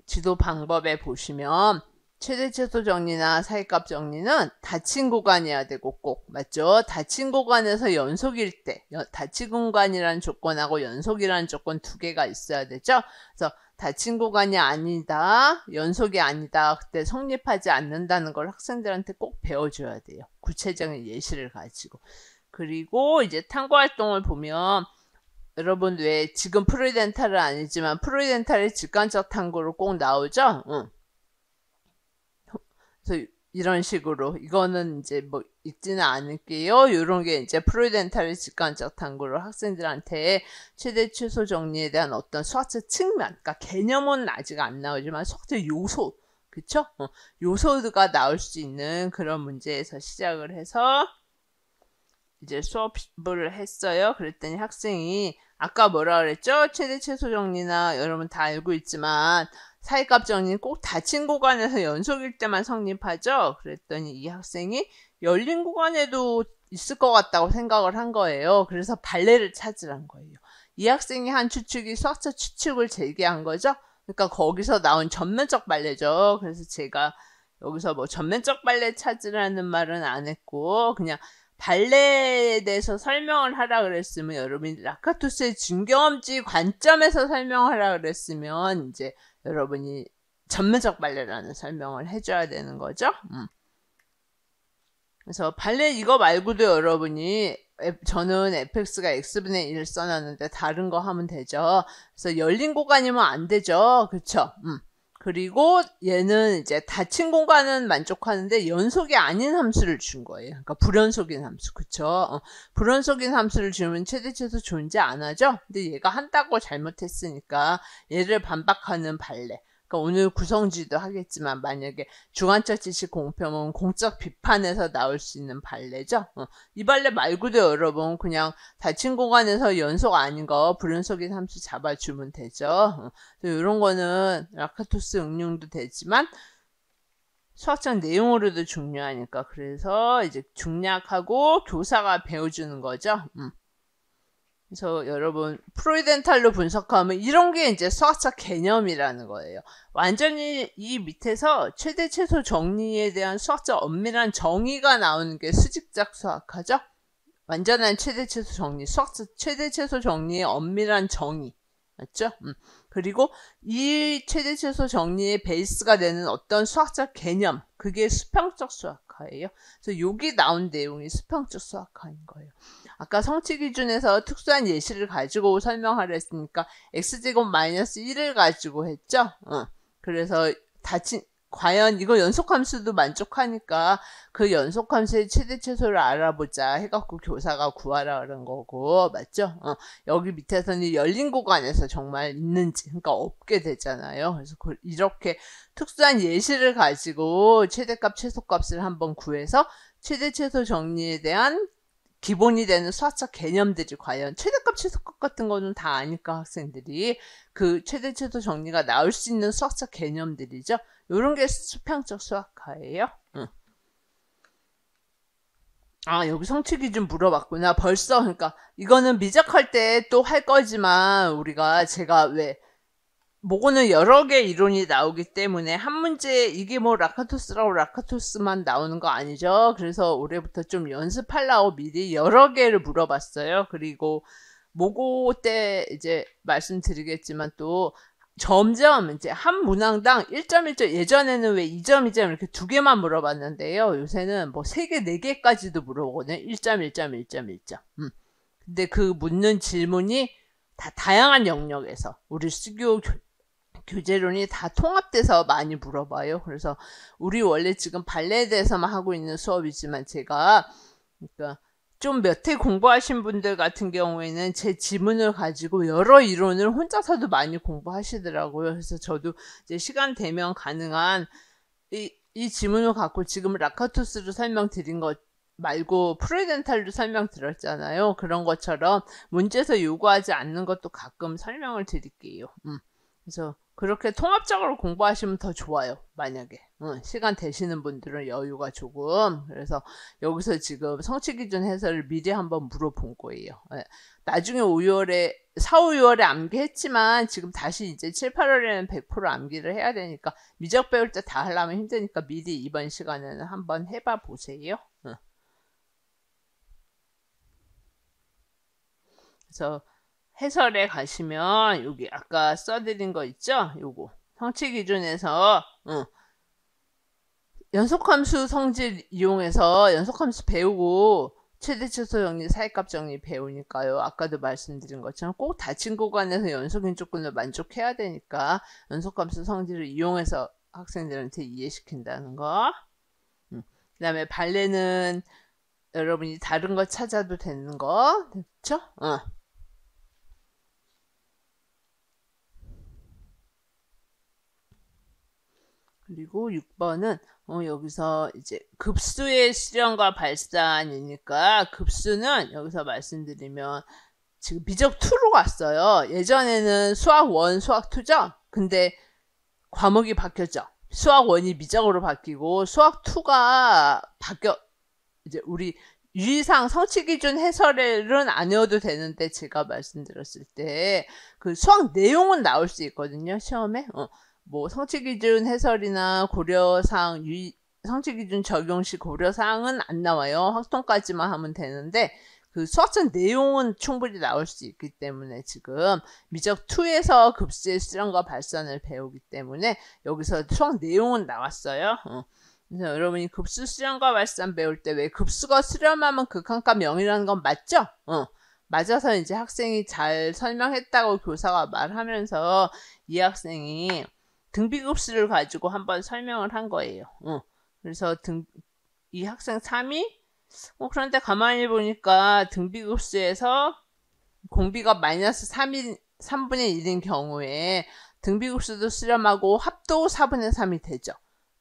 지도 방법에 보시면 최대 최소 정리나 사이값 정리는 닫힌 구간이어야 되고 꼭 맞죠? 닫힌 구간에서 연속일 때 닫힌 구간이라는 조건하고 연속이라는 조건 두 개가 있어야 되죠. 그래서 닫힌 구간이 아니다, 연속이 아니다, 그때 성립하지 않는다는 걸 학생들한테 꼭 배워줘야 돼요. 구체적인 예시를 가지고. 그리고 이제 탐구 활동을 보면 여러분 왜 지금 프로이덴탈은 아니지만 프로이덴탈의 직관적 탐구로 꼭 나오죠? 그래서 이런 식으로 이거는 이제 뭐 읽지는 않을게요. 이런 게 이제 프로이덴탈의 직관적 탐구로 학생들한테 최대 최소 정리에 대한 어떤 수학적 측면, 그러니까 개념은 아직 안 나오지만 수학적 요소, 그쵸? 요소가 나올 수 있는 그런 문제에서 시작을 해서 이제 수업을 했어요. 그랬더니 학생이 아까 뭐라 그랬죠? 최대 최소 정리나 여러분 다 알고 있지만 사이값 정리는 꼭 닫힌 구간에서 연속일 때만 성립하죠. 그랬더니 이 학생이 열린 구간에도 있을 것 같다고 생각을 한 거예요. 그래서 발레를 찾으란 거예요. 이 학생이 한 추측이 수학적 추측을 제기한 거죠. 그러니까 거기서 나온 전면적 발레죠. 그래서 제가 여기서 뭐 전면적 발레 찾으라는 말은 안 했고 그냥 발레에 대해서 설명을 하라 그랬으면 여러분이 라카투스의 증경험지 관점에서 설명하라 그랬으면 이제 여러분이 전면적 발레라는 설명을 해줘야 되는 거죠. 그래서 발레 이거 말고도 여러분이 저는 fx가 x분의 1 써놨는데 다른 거 하면 되죠. 그래서 열린 공간이면 안 되죠. 그쵸? 그리고 얘는 이제 닫힌 공간은 만족하는데 연속이 아닌 함수를 준 거예요. 그러니까 불연속인 함수, 그쵸? 불연속인 함수를 주면 최대 최소 존재 안 하죠? 근데 얘가 한다고 잘못했으니까 얘를 반박하는 발레. 그러니까 오늘 구성지도 하겠지만 만약에 주관적 지식 공표면 공적 비판에서 나올 수 있는 발레죠. 이 발레 말고도 여러분 그냥 닫힌 공간에서 연속 아닌 거 불연속인 함수 잡아주면 되죠. 이런 거는 라카토스 응용도 되지만 수학적 내용으로도 중요하니까 그래서 이제 중략하고 교사가 배워주는 거죠. 그래서 여러분 프로이덴탈로 분석하면 이런 게 이제 수학적 개념이라는 거예요. 완전히 이 밑에서 최대 최소 정리에 대한 수학적 엄밀한 정의가 나오는 게 수직적 수학하죠. 완전한 최대 최소 정리, 수학적 최대 최소 정리의 엄밀한 정의 맞죠? 그리고 이 최대 최소 정리의 베이스가 되는 어떤 수학적 개념, 그게 수평적 수학화예요. 그래서 여기 나온 내용이 수평적 수학화인 거예요. 아까 성취 기준에서 특수한 예시를 가지고 설명하려 했으니까 x제곱 마이너스 1을 가지고 했죠. 그래서 과연 이거 연속함수도 만족하니까 그 연속함수의 최대 최소를 알아보자 해갖고 교사가 구하라 그런 거고, 맞죠? 여기 밑에서는 열린 구간에서 정말 있는지, 그러니까 없게 되잖아요. 그래서 이렇게 특수한 예시를 가지고 최대값 최소값을 한번 구해서 최대 최소 정리에 대한 기본이 되는 수학적 개념들이, 과연 최대값 최소값 같은 거는 다 아니까 학생들이 그 최대 최소 정리가 나올 수 있는 수학적 개념들이죠. 요런 게 수평적 수학과예요. 여기 성취 기준 물어봤구나. 벌써. 그러니까 이거는 미적할 때 또 할 거지만 제가 뭐고는 여러 개 이론이 나오기 때문에 한 문제에 이게 뭐 라카토스라고 라카토스만 나오는 거 아니죠. 그래서 올해부터 좀 연습하려고 미리 여러 개를 물어봤어요. 그리고 모고 때 이제 말씀드리겠지만 또 점점 이제 한 문항당 1.1점, 예전에는 왜 2점, 2점 이렇게 두 개만 물어봤는데요. 요새는 뭐 3개, 4개까지도 물어보거든요. 1점, 1점, 1점, 1점. 근데 그 묻는 질문이 다 다양한 영역에서 우리 수교 교재론이 다 통합돼서 많이 물어봐요. 그래서 우리 원래 지금 발레에 대해서만 하고 있는 수업이지만 제가 그러니까 좀 몇 해 공부하신 분들 같은 경우에는 제 지문을 가지고 여러 이론을 혼자서도 많이 공부하시더라고요. 그래서 저도 이제 시간 되면 가능한 이 지문을 갖고 지금 라카토스로 설명드린 것 말고 프로이덴탈로 설명드렸잖아요. 그런 것처럼 문제에서 요구하지 않는 것도 가끔 설명을 드릴게요. 그래서 그렇게 통합적으로 공부하시면 더 좋아요. 만약에 시간 되시는 분들은 여유가 조금. 그래서 여기서 지금 성취기준 해설을 미리 한번 물어본 거예요. 나중에 4, 5월에 암기했지만 지금 다시 이제 7, 8월에는 100% 암기를 해야 되니까 미적 배울 때 다 하려면 힘드니까 미리 이번 시간에는 한번 해봐 보세요. 그래서 해설에 가시면 여기 아까 써드린 거 있죠? 요거 성취 기준에서 연속함수 성질 이용해서 연속함수 배우고 최대 최소 정리, 사이값 정리 배우니까요. 아까도 말씀드린 것처럼 꼭 닫힌 구간에서 연속인 조건을 만족해야 되니까 연속함수 성질을 이용해서 학생들한테 이해시킨다는 거. 그 다음에 발레는 여러분이 다른 거 찾아도 되는 거. 됐죠? 그리고 6번은 여기서 이제 급수의 실현과 발산이니까 급수는 여기서 말씀드리면 지금 미적 2로 갔어요. 예전에는 수학 1, 수학 2죠? 근데 과목이 바뀌었죠. 수학 1이 미적으로 바뀌고 수학 2가 이제 우리 유의사항 성취기준 해설은 안 외워도 되는데 제가 말씀드렸을 때 그 수학 내용은 나올 수 있거든요. 시험에. 뭐 성취기준 해설이나 고려사항 성취기준 적용 시 고려사항은 안 나와요. 확통까지만 하면 되는데 그 수학적 내용은 충분히 나올 수 있기 때문에 지금 미적 2에서 급수의 실현과 발산을 배우기 때문에 여기서 수학 내용은 나왔어요. 그래서 여러분이 급수 실현과 발산 배울 때 왜 급수가 수렴하면 극한값 0이라는 건 맞죠? 맞아서 이제 학생이 잘 설명했다고 교사가 말하면서 이 학생이 등비급수를 가지고 한번 설명을 한 거예요. 그래서 이 학생 3이 그런데 가만히 보니까 등비급수에서 공비가 마이너스 3분의 1인 경우에 등비급수도 수렴하고 합도 4분의 3이 되죠.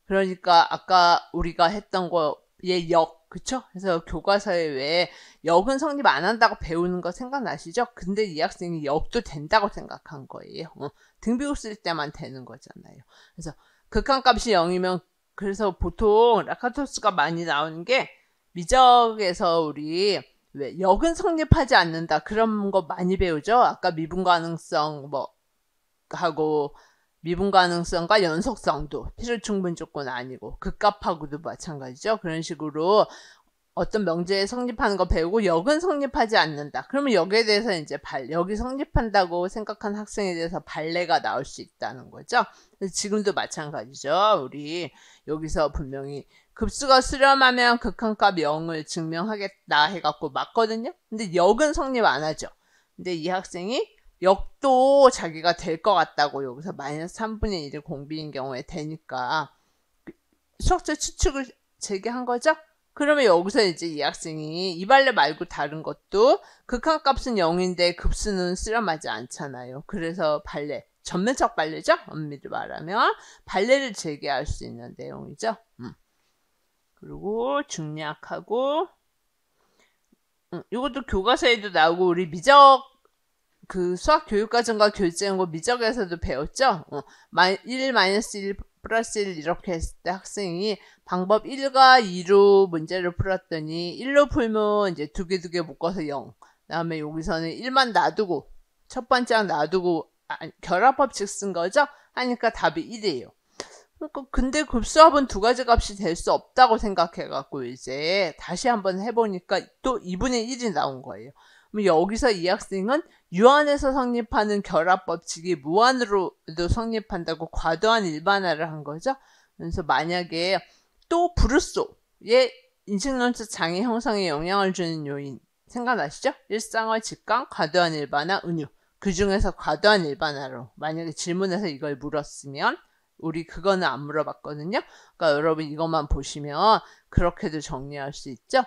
그러니까 아까 우리가 했던 거의 그쵸? 그래서 교과서에 왜 역은 성립 안 한다고 배우는 거 생각나시죠? 근데 이 학생이 역도 된다고 생각한 거예요. 등비급수일 때만 되는 거잖아요. 그래서 극한값이 0이면 그래서 보통 라카토스가 많이 나오는 게 미적에서 우리 왜 역은 성립하지 않는다 그런 거 많이 배우죠. 아까 미분 가능성 하고 미분 가능성과 연속성도 필요 충분 조건 아니고 극값하고도 마찬가지죠. 그런 식으로 어떤 명제에 성립하는 거 배우고 역은 성립하지 않는다. 그러면 역에 대해서 이제 역이 성립한다고 생각한 학생에 대해서 발레가 나올 수 있다는 거죠. 그래서 지금도 마찬가지죠. 우리 여기서 분명히 급수가 수렴하면 극한값 0을 증명하겠다 해갖고 맞거든요. 근데 역은 성립 안 하죠. 근데 이 학생이 역도 자기가 될 것 같다고 여기서 마이너스 3분의 1이 공비인 경우에 되니까 수학적 추측을 제기한 거죠? 그러면 여기서 이제 이 학생이 이 발레 말고 다른 것도 극한값은 0인데 급수는 수렴하지 않잖아요. 그래서 발레, 전면적 발레죠? 엄밀히 말하면 발레를 제기할 수 있는 내용이죠. 그리고 중략하고 이것도 교과서에도 나오고 우리 미적 그 수학 교육과정과 교재연구 미적에서도 배웠죠? 1-1 플러스 1 이렇게 했을 때 학생이 방법 1과 2로 문제를 풀었더니 1로 풀면 이제 두 개 묶어서 0. 그 다음에 여기서는 1만 놔두고 첫 번째랑 놔두고 결합법칙 쓴 거죠? 하니까 답이 1이에요. 그러니까 근데 급수합은 두 가지 값이 될 수 없다고 생각해갖고 이제 다시 한번 해보니까 또 2분의 1이 나온 거예요. 그럼 여기서 이 학생은 유한에서 성립하는 결합법칙이 무한으로도 성립한다고 과도한 일반화를 한 거죠. 그래서 만약에 또 브루소의 인식론적 장애 형성에 영향을 주는 요인 생각나시죠? 일상화, 직강, 과도한 일반화, 은유. 그 중에서 과도한 일반화로 만약에 질문에서 이걸 물었으면 우리 그거는 안 물어봤거든요. 그러니까 여러분 이것만 보시면 그렇게도 정리할 수 있죠.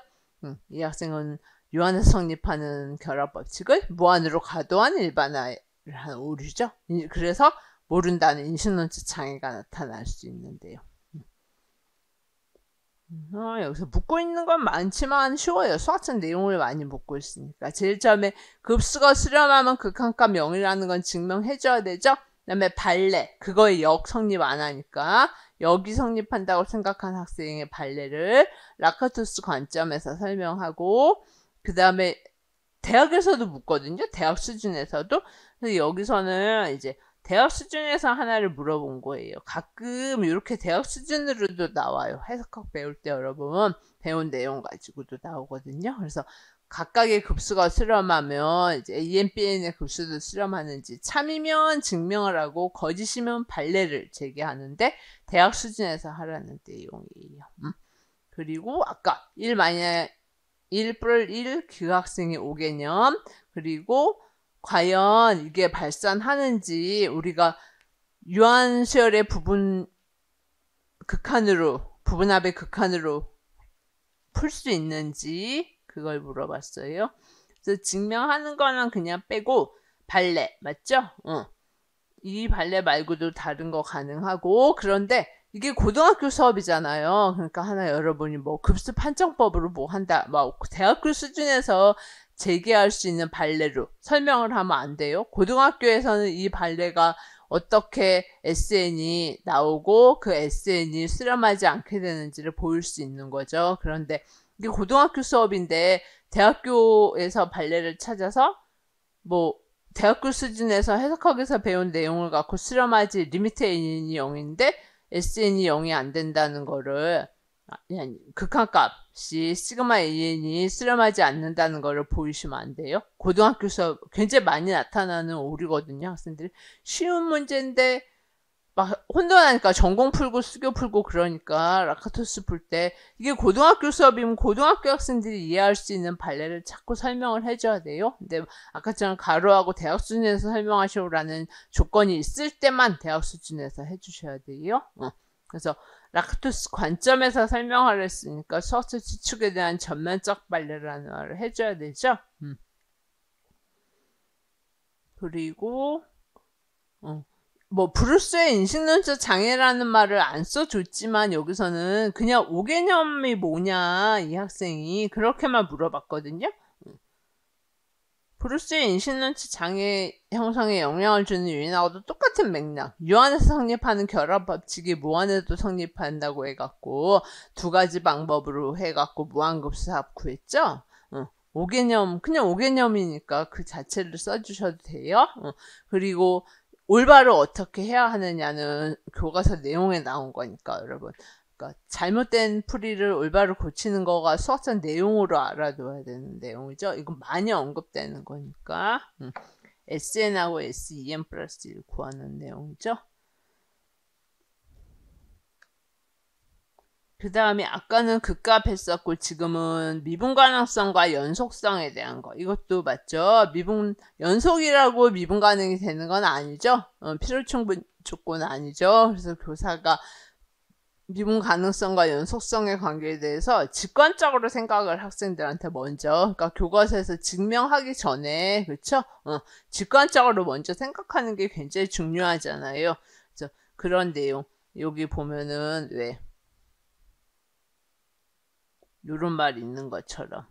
이 학생은 유한에서 성립하는 결합법칙을 무한으로 과도한 일반화를 한 오류죠. 그래서 모른다는 인식론적 장애가 나타날 수 있는데요. 여기서 묻고 있는 건 많지만 쉬워요. 수학적 내용을 많이 묻고 있으니까. 제일 처음에 급수가 수렴하면 극한값 0이라는 건 증명해줘야 되죠. 그 다음에 발레, 그거의 역 성립 안 하니까 역이 성립한다고 생각한 학생의 발레를 라카투스 관점에서 설명하고, 그 다음에 대학에서도 묻거든요. 대학 수준에서도. 그래서 여기서는 이제 대학 수준에서 하나를 물어본 거예요. 가끔 이렇게 대학 수준으로도 나와요. 해석학 배울 때 여러분 배운 내용 가지고도 나오거든요. 그래서 각각의 급수가 수렴하면 이제 AMPN의 급수도 수렴하는지 참이면 증명을 하고 거짓이면 발레를 제기하는데 대학 수준에서 하라는 내용이에요. 그리고 아까 1 뿔 1 기하학생의 5개념, 그리고 과연 이게 발산하는지 우리가 유한수열의 부분합의 극한으로 풀 수 있는지 그걸 물어봤어요. 그래서 증명하는 거는 그냥 빼고 발레 맞죠? 이 발레 말고도 다른 거 가능하고, 그런데 이게 고등학교 수업이잖아요. 그러니까 하나 여러분이 뭐 급수 판정법으로 뭐 한다, 뭐 대학교 수준에서 제기할 수 있는 발레로 설명을 하면 안 돼요. 고등학교에서는 이 발레가 어떻게 SN이 나오고 그 SN이 수렴하지 않게 되는지를 보일 수 있는 거죠. 그런데 이게 고등학교 수업인데 대학교에서 발레를 찾아서 뭐 대학교 수준에서 해석학에서 배운 내용을 갖고 수렴하지 리미트 N이 0인데 SN이 0이 안 된다는 거를, 극한값이 시그마 AN이 수렴하지 않는다는 거를 보이시면 안 돼요. 고등학교 수업 굉장히 많이 나타나는 오류거든요. 학생들이 쉬운 문제인데 막 혼돈하니까 전공 풀고 수교 풀고 그러니까 라카토스 풀 때 이게 고등학교 수업이면 고등학교 학생들이 이해할 수 있는 발레를 자꾸 설명을 해줘야 돼요. 근데 아까처럼 가로하고 대학 수준에서 설명하시오라는 조건이 있을 때만 대학 수준에서 해주셔야 돼요. 그래서 라카토스 관점에서 설명을 했으니까 수학적 지축에 대한 전면적 발레라는 말을 해줘야 되죠. 그리고 뭐 브루스의 인식론적 장애라는 말을 안 써줬지만 여기서는 그냥 5개념이 뭐냐 이 학생이 그렇게만 물어봤거든요. 브루스의 인식론적 장애 형성에 영향을 주는 요인하고도 똑같은 맥락. 유한에서 성립하는 결합법칙이 무한에도 성립한다고 해갖고 두 가지 방법으로 해갖고 무한급수합 구했죠. 5개념 그냥 5개념이니까 그 자체를 써주셔도 돼요. 그리고 올바로 어떻게 해야 하느냐는 교과서 내용에 나온 거니까 여러분. 그러니까 잘못된 풀이를 올바로 고치는 거가 수학적 내용으로 알아둬야 되는 내용이죠. 이건 많이 언급되는 거니까. SN하고 SEN 플러스 1 구하는 내용이죠. 그 다음에 아까는 극값 했었고 지금은 미분 가능성과 연속성에 대한 거. 이것도 맞죠? 연속이라고 미분 가능이 되는 건 아니죠? 필요 충분 조건은 아니죠? 그래서 교사가 미분 가능성과 연속성의 관계에 대해서 직관적으로 생각을 학생들한테 먼저, 그러니까 교과서에서 증명하기 전에, 그쵸? 직관적으로 먼저 생각하는 게 굉장히 중요하잖아요. 그래서 그런 내용, 여기 보면은, 왜, 요런 말 있는 것처럼.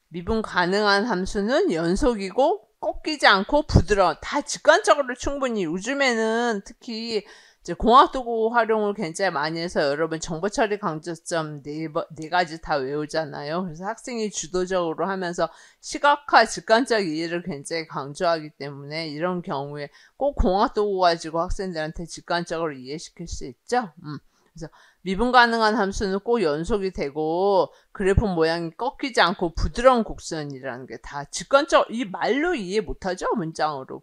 미분 가능한 함수는 연속이고, 꺾이지 않고 부드러워. 다 직관적으로 충분히, 요즘에는 특히, 이제 공학도구 활용을 굉장히 많이 해서 여러분 정보 처리 강조점 네 가지 다 외우잖아요. 그래서 학생이 주도적으로 하면서 시각화, 직관적 이해를 굉장히 강조하기 때문에 이런 경우에 꼭 공학도구 가지고 학생들한테 직관적으로 이해시킬 수 있죠. 그래서 미분 가능한 함수는 꼭 연속이 되고 그래프 모양이 꺾이지 않고 부드러운 곡선이라는 게 다 직관적, 이 말로 이해 못하죠? 문장으로.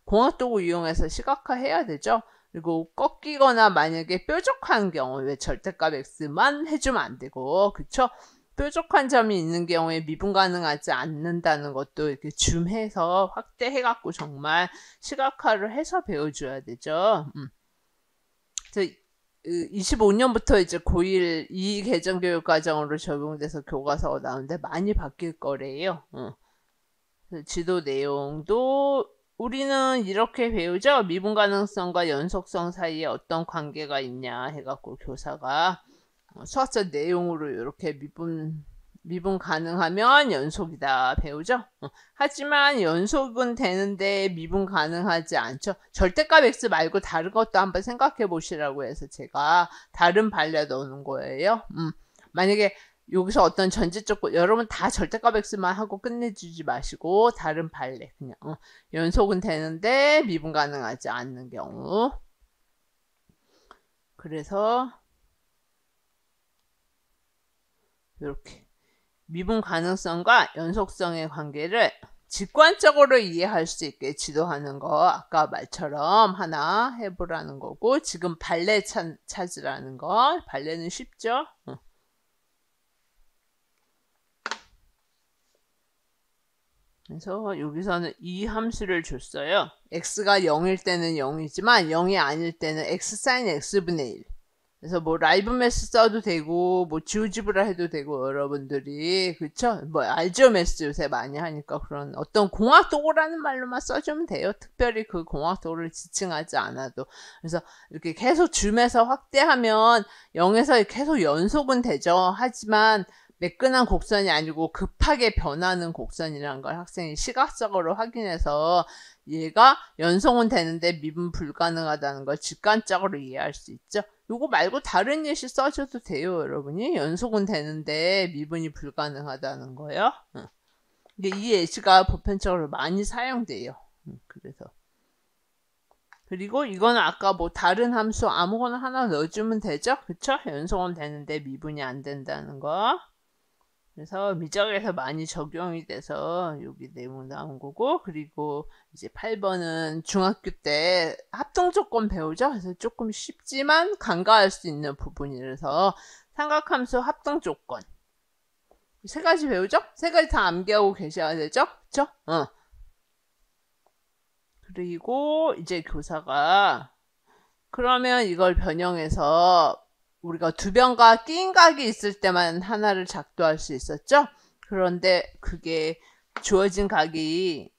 공학도구 이용해서 시각화해야 되죠. 그리고 꺾이거나 만약에 뾰족한 경우, 왜 절대값 x만 해주면 안 되고, 그쵸? 뾰족한 점이 있는 경우에 미분 가능하지 않는다는 것도 이렇게 줌해서 확대해갖고 정말 시각화를 해서 배워줘야 되죠. 25년부터 이제 고1 2개정교육과정으로 적용돼서 교과서가 나오는데 많이 바뀔 거래요. 지도 내용도 우리는 이렇게 배우죠. 미분 가능성과 연속성 사이에 어떤 관계가 있냐 해갖고 교사가 수학적 내용으로 이렇게 미분 가능하면 연속이다 배우죠. 하지만 연속은 되는데 미분 가능하지 않죠. 절대값 x 말고 다른 것도 한번 생각해 보시라고 해서 제가 다른 발레 넣는 거예요. 만약에 여기서 어떤 전제적 여러분 다 절대값 x만 하고 끝내주지 마시고 다른 발레 그냥 연속은 되는데 미분 가능하지 않는 경우. 그래서 이렇게 미분 가능성과 연속성의 관계를 직관적으로 이해할 수 있게 지도하는 거 아까 말처럼 하나 해보라는 거고, 지금 발레 찾으라는 거. 발레는 쉽죠? 그래서 여기서는 이 함수를 줬어요. x가 0일 때는 0이지만 0이 아닐 때는 x sin x분의 1. 그래서 뭐 라이브 매스 써도 되고 뭐 지우지브라 해도 되고 여러분들이 그쵸? 뭐 알지오 매스 요새 많이 하니까 그런 어떤 공학도구라는 말로만 써주면 돼요. 특별히 그 공학도구를 지칭하지 않아도. 그래서 이렇게 계속 줌에서 확대하면 0에서 계속 연속은 되죠. 하지만 매끈한 곡선이 아니고 급하게 변하는 곡선이라는 걸 학생이 시각적으로 확인해서 얘가 연속은 되는데 미분 불가능하다는 걸 직관적으로 이해할 수 있죠. 요거 말고 다른 예시 써줘도 돼요, 여러분이. 연속은 되는데 미분이 불가능하다는 거요. 근데 이 예시가 보편적으로 많이 사용돼요. 그래서. 그리고 이거는 아까 뭐 다른 함수 아무거나 하나 넣어주면 되죠? 그쵸? 연속은 되는데 미분이 안 된다는 거. 그래서 미적에서 많이 적용이 돼서 여기 내용 나온 거고, 그리고 이제 8번은 중학교 때 합동조건 배우죠. 그래서 조금 쉽지만 간과할 수 있는 부분이라서 삼각함수 합동조건 세 가지 배우죠. 세 가지 다 암기하고 계셔야 되죠. 그쵸? 그리고 이제 교사가 그러면 이걸 변형해서 우리가 두 변과 끼인 각이 있을 때만 하나를 작도할 수 있었죠? 그런데 그게 주어진 각이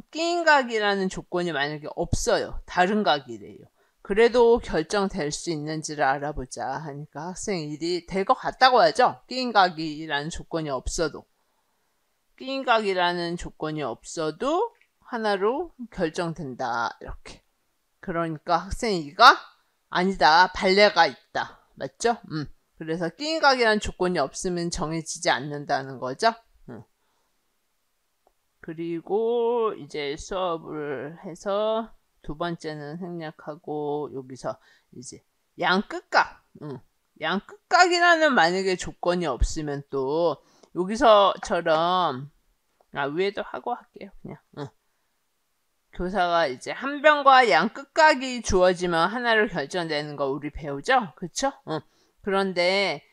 끼인 각이라는 조건이 만약에 없어요. 다른 각이래요. 그래도 결정될 수 있는지를 알아보자 하니까 학생 일이 될 것 같다고 하죠? 끼인 각이라는 조건이 없어도. 끼인 각이라는 조건이 없어도 하나로 결정된다. 이렇게. 그러니까 학생 이가 아니다. 발레가 있다. 맞죠? 그래서 끼인 각이라는 조건이 없으면 정해지지 않는다는 거죠. 그리고 이제 수업을 해서 두 번째는 생략하고 여기서 이제 양끝각. 양끝각이라는 만약에 조건이 없으면 또 여기서처럼 위에도 하고 할게요. 그냥. 교사가 이제 한 변과 양 끝각이 주어지면 하나를 결정되는 거 우리 배우죠? 그쵸? 그런데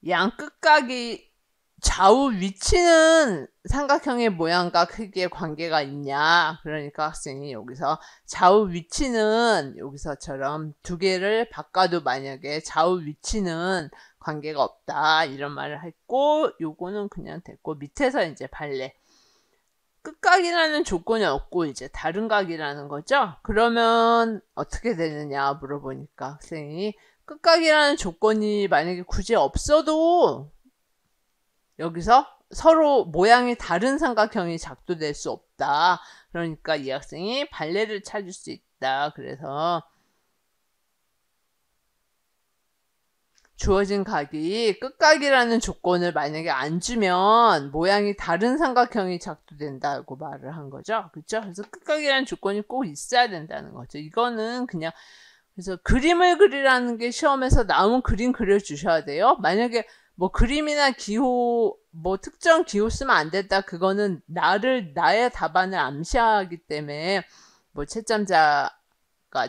양 끝각이 좌우 위치는 삼각형의 모양과 크기에 관계가 있냐? 그러니까 학생이 여기서 좌우 위치는 여기서처럼 두 개를 바꿔도 만약에 좌우 위치는 관계가 없다 이런 말을 했고, 요거는 그냥 됐고, 밑에서 이제 발레 끝각이라는 조건이 없고 이제 다른 각이라는 거죠. 그러면 어떻게 되느냐 물어보니까 학생이 끝각이라는 조건이 만약에 굳이 없어도 여기서 서로 모양이 다른 삼각형이 작도될 수 없다. 그러니까 이 학생이 발레를 찾을 수 있다. 그래서 주어진 각이 끝각이라는 조건을 만약에 안 주면 모양이 다른 삼각형이 작도된다고 말을 한 거죠. 그렇죠? 그래서 끝각이라는 조건이 꼭 있어야 된다는 거죠. 이거는 그냥 그래서 그림을 그리라는 게 시험에서 나오면 그림 그려주셔야 돼요. 만약에 뭐 그림이나 기호 뭐 특정 기호 쓰면 안 된다. 그거는 나의 답안을 암시하기 때문에 뭐 채점자가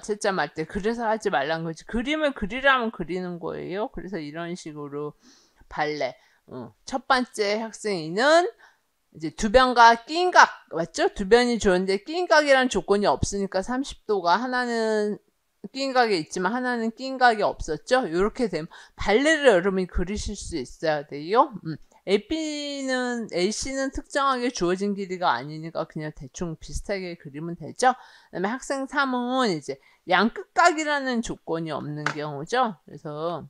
채점할 때 그래서 하지 말란 거지. 그림을 그리라면 그리는 거예요. 그래서 이런 식으로 발레 첫 번째 학생이는 이제 두 변과 끼인 각 맞죠? 두 변이 좋은데 끼인 각이라는 조건이 없으니까 30도가 하나는 끼인 각이 있지만 하나는 끼인 각이 없었죠? 이렇게 되면 발레를 여러분이 그리실 수 있어야 돼요. AC는 특정하게 주어진 길이가 아니니까 그냥 대충 비슷하게 그리면 되죠. 그다음에 학생 3은 이제 양끝각이라는 조건이 없는 경우죠. 그래서